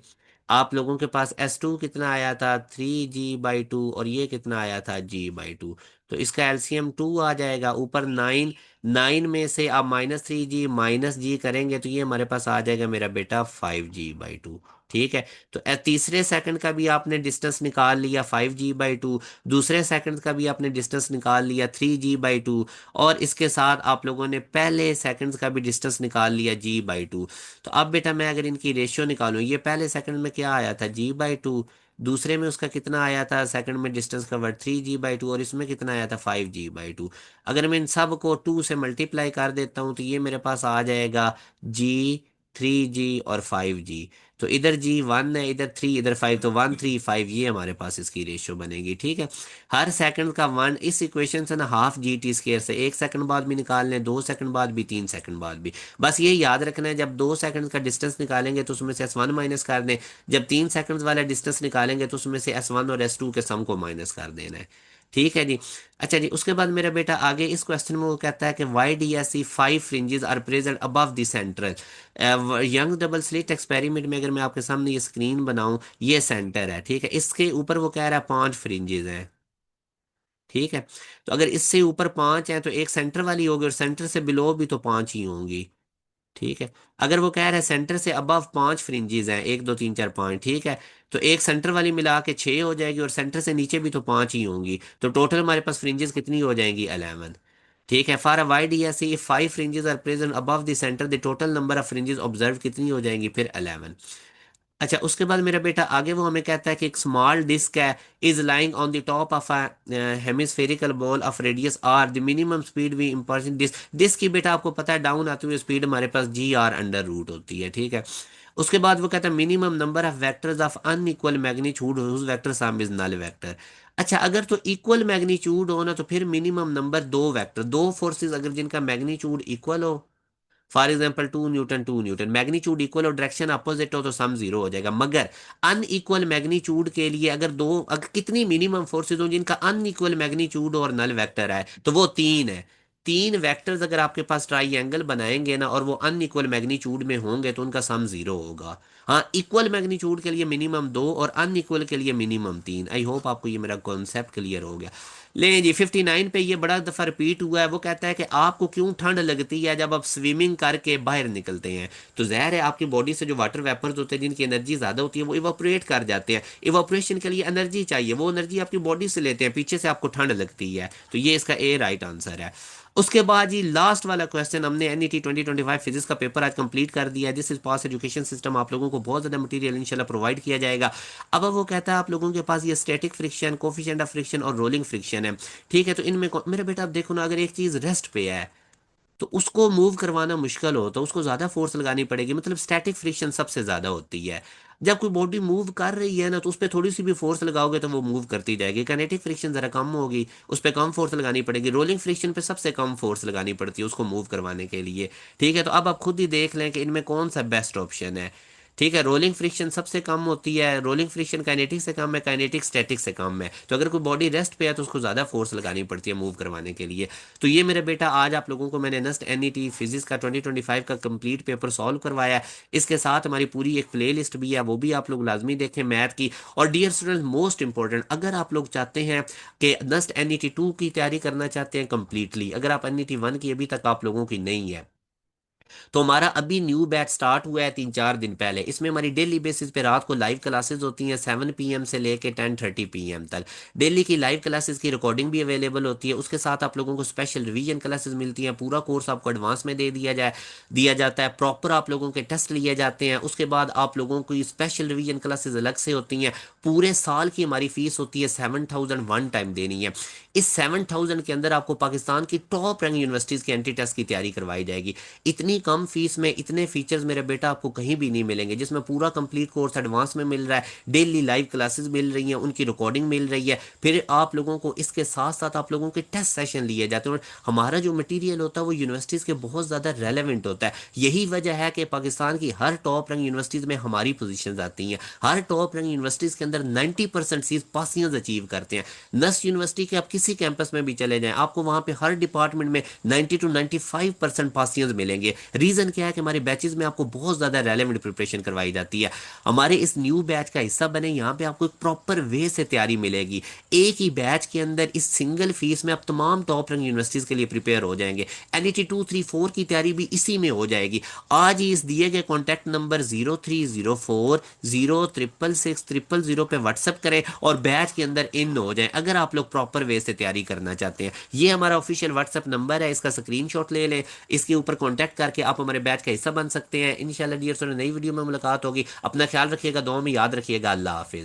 आप लोगों के पास S2 कितना आया था? 3G/2। और ये कितना आया था? G/2। तो इसका एलसीएम 2 आ जाएगा, ऊपर 9। 9 में से आप -3G माइनस जी करेंगे तो ये हमारे पास आ जाएगा मेरा बेटा 5G/2। ठीक है। तो तीसरे सेकंड का भी आपने डिस्टेंस निकाल लिया 5G/2। दूसरे सेकंड का भी आपने डिस्टेंस निकाल लिया 3G/2। और इसके साथ आप लोगों ने पहले सेकंड का भी डिस्टेंस निकाल लिया G/2। तो अब बेटा मैं अगर इनकी रेशियो निकालूं, ये पहले सेकंड में क्या आया था? G/2। दूसरे में उसका कितना आया था सेकंड में डिस्टेंस कवर्ड? 3G/2। और इसमें कितना आया था? 5G/2। अगर मैं इन सब को 2 से मल्टीप्लाई कर देता हूं तो ये मेरे पास आ जाएगा G, 3G और 5G। तो इधर G1 है, इधर 3, इधर 5, तो 1, 3, 5, ये हमारे पास इसकी रेशियो बनेगी। ठीक है। हर सेकंड का 1, इस इक्वेशन से ना ½ GT² से 1 सेकंड बाद भी निकाल लें, 2 सेकंड बाद भी, 3 सेकंड बाद भी। बस ये याद रखना है, जब 2 सेकंड का डिस्टेंस निकालेंगे तो उसमें से S1 माइनस कर दें। जब 3 सेकंड वाला डिस्टेंस निकालेंगे तो उसमें से S1 और S2 के सम को माइनस कर देना है। ठीक है जी। अच्छा जी, उसके बाद मेरा बेटा आगे इस क्वेश्चन में वो कहता है कि YDSE 5 fringes are present above the central Young double slit experiment में। अगर मैं आपके सामने ये स्क्रीन बनाऊं, ये सेंटर है। ठीक है। इसके ऊपर वो कह रहा है 5 फ्रिंजेस हैं। ठीक है। तो अगर इससे ऊपर 5 हैं तो एक सेंटर वाली होगी, और सेंटर से बिलो भी तो 5 ही होंगी। ठीक है। अगर वो कह रहा है सेंटर से अबव 5 फ्रिंजेस हैं, 1, 2, 3, 4, 5, ठीक है, तो एक सेंटर वाली मिला के 6 हो जाएगी, और सेंटर से नीचे भी तो 5 ही होंगी। तो टोटल हमारे पास फ्रिंजेस कितनी हो जाएंगी? 11। ठीक है। For a wide ESC 5 fringes are present above the centre, the total number of fringes observe कितनी हो जाएंगी? फिर 11। अच्छा, उसके बाद मेरा बेटा आगे वो हमें कहता है कि एक स्मॉल डिस्क है, is lying on the top of a hemispherical ball of radius R, the minimum speed V इम्पर्सन डिस्क। डिस्क की बेटा आपको पता है डाउन आती हुई स्पीड हमारे पास G/√, होती है। ठीक है। उसके बाद वो कहता है minimum number of vectors of unequal magnitude whose vector sum is null vector. अच्छा, अगर तो इक्वल मैग्नीट्यूड हो ना, तो फिर मिनिमम नंबर दो वेक्टर, दो फोर्सेस अगर जिनका मैग्नीट्यूड इक्वल हो, for example 2 newton 2 newton, magnitude equal और डायरेक्शन अपोजिट हो, तो सम जीरो हो जाएगा। मगर अनइक्वल मैग्नीट्यूड के लिए अगर कितनी मिनिमम फोर्सेज हो जिनका अनइक्वल मैग्नीट्यूड और नल वेक्टर है, तो वो 3 है। 3 वेक्टर्स अगर आपके पास ट्राइएंगल बनाएंगे ना, और वो अनइक्वल मैग्नीट्यूड में होंगे, तो उनका सम जीरो होगा। हाँ, इक्वल मैग्नीट्यूड के लिए मिनिमम 2 और अनइक्वल के लिए मिनिमम 3। आई होप आपको ये मेरा कॉन्सेप्ट क्लियर हो गया। ले जी, 59 पे ये बड़ा दफा रिपीट हुआ है। वो कहता है कि आपको क्यों ठंड लगती है जब आप स्विमिंग करके बाहर निकलते हैं? तो ज़ाहिर है आपकी बॉडी से जो वाटर वेपर्स होते हैं जिनकी एनर्जी ज़्यादा होती है वो इवापोरेट कर जाते हैं। इवापोरेशन के लिए एनर्जी चाहिए, वो एनर्जी आपकी बॉडी से लेते हैं, पीछे से आपको ठंड लगती है। तो ये इसका ए राइट आंसर है। उसके बाद ये लास्ट वाला क्वेश्चन, हमने एनईटी 2025 फिजिक्स का पेपर आज कंप्लीट कर दिया है। This is pass education system, आप लोगों को बहुत ज़्यादा मटेरियल इंशाल्लाह प्रोवाइड किया जाएगा। अब वो कहता है आप लोगों के पास ये static friction, coefficient of friction और रोलिंग फ्रिक्शन है। ठीक है। तो इनमें मेरे बेटा आप देखो ना, अगर एक चीज रेस्ट पे है तो उसको मूव करवाना मुश्किल हो, तो उसको ज्यादा फोर्स लगानी पड़ेगी, मतलब स्टैटिक फ्रिक्शन सबसे ज्यादा होती है। जब कोई बॉडी मूव कर रही है ना, तो उस पर थोड़ी सी भी फोर्स लगाओगे तो वो मूव करती जाएगी। काइनेटिक फ्रिक्शन जरा कम होगी, उस पर कम फोर्स लगानी पड़ेगी। रोलिंग फ्रिक्शन पे सबसे कम फोर्स लगानी पड़ती है उसको मूव करवाने के लिए। ठीक है। तो अब आप खुद ही देख लें कि इनमें कौन सा बेस्ट ऑप्शन है। ठीक है। रोलिंग फ्रिक्शन सबसे कम होती है, रोलिंग फ्रिक्शन काइनेटिक से कम है, काइनेटिक स्टैटिक से कम है। तो अगर कोई बॉडी रेस्ट पे है तो उसको ज़्यादा फोर्स लगानी पड़ती है मूव करवाने के लिए। तो ये मेरे बेटा आज आप लोगों को मैंने नस्ट एनईटी फिजिक्स का 2025 का कंप्लीट पेपर सॉल्व करवाया है। इसके साथ हमारी पूरी एक प्ले लिस्ट भी है, वो भी आप लोग लाजमी देखें मैथ की। और डियर स्टूडेंट्स, मोस्ट इंपॉर्टेंट, अगर आप लोग चाहते हैं कि नस्ट एनईटी 2 की तैयारी करना चाहते हैं कंप्लीटली, अगर आप एनईटी 1 की अभी तक आप लोगों की नहीं है, तो हमारा अभी न्यू बैच स्टार्ट हुआ है 3-4 दिन पहले। इसमें हमारी डेली बेसिस पे रात को लाइव क्लासेस होती हैं 7 PM से लेके 10:30 PM तक। डेली की लाइव क्लासेस की रिकॉर्डिंग भी अवेलेबल होती है। उसके साथ आप लोगों को स्पेशल रिवीजन क्लासेस मिलती हैं। पूरा कोर्स आपको एडवांस में दे दिया जाता है। प्रॉपर आप लोगों के टेस्ट लिए जाते हैं। उसके बाद आप लोगों को स्पेशल रिवीजन क्लासेस अलग से होती हैं। पूरे साल की हमारी फीस होती है 7,000 वन टाइम देनी है। इस 7,000 के अंदर आपको पाकिस्तान की टॉप रैंक यूनिवर्सिटीज की एंट्री टेस्ट की तैयारी करवाई जाएगी। इतनी कम फीस में इतने फीचर्स मेरे बेटा आपको कहीं भी नहीं मिलेंगे, जिसमें पूरा कंप्लीट कोर्स एडवांस में मिल रहा है, डेली लाइव क्लासेस मिल रही हैं, उनकी रिकॉर्डिंग मिल रही है। फिर आप लोगों को इसके साथ साथ आप लोगों के टेस्ट सेशन लिए जाते हैं। और हमारा जो मटेरियल होता है वो यूनिवर्सिटीज़ के बहुत ज़्यादा रेलेवेंट होता है। यही वजह है कि पाकिस्तान की हर टॉप रैंक यूनिवर्सिटीज़ में हमारी पोजीशंस आती हैं। हर टॉप रैंक यूनिवर्सिटीज़ के अंदर 90% सीट पासिंग अचीव करते हैं। नस्ट यूनिवर्सिटी के आप किसी कैंपस में भी चले जाएं, आपको वहां पे हर डिपार्टमेंट में 90 to 95% पासिंग मिलेंगे। रीजन क्या है कि हमारे बैचेस में आपको बहुत ज्यादा रेलेवेंट प्रिपरेशन करवाई जाती है। हमारे इस न्यू बैच का हिस्सा बने, यहाँ पे आपको एक प्रॉपर वे से तैयारी मिलेगी। एक ही बैच के अंदर इस सिंगल फीस में आप तमाम टॉप रैंक यूनिवर्सिटीज के लिए प्रिपेयर हो जाएंगे। NET 234 की तैयारी भी इसी में हो जाएगी। आज ही इस दिए गए कॉन्टैक्ट नंबर 0304 0666600 पे व्हाट्सएप करें और बैच के अंदर इन हो जाएं, अगर आप लोग प्रॉपर वे से तैयारी करना चाहते हैं। ये हमारा ऑफिशियल व्हाट्सएप नंबर है, इसका स्क्रीनशॉट ले लें। इसके ऊपर कांटेक्ट करके आप हमारे बैच का हिस्सा बन सकते हैं। इंशाल्लाह डियर स्टूडेंट, नई वीडियो में मुलाकात होगी। अपना ख्याल रखिएगा, दुआ में याद रखिएगा। अल्लाह हाफिज।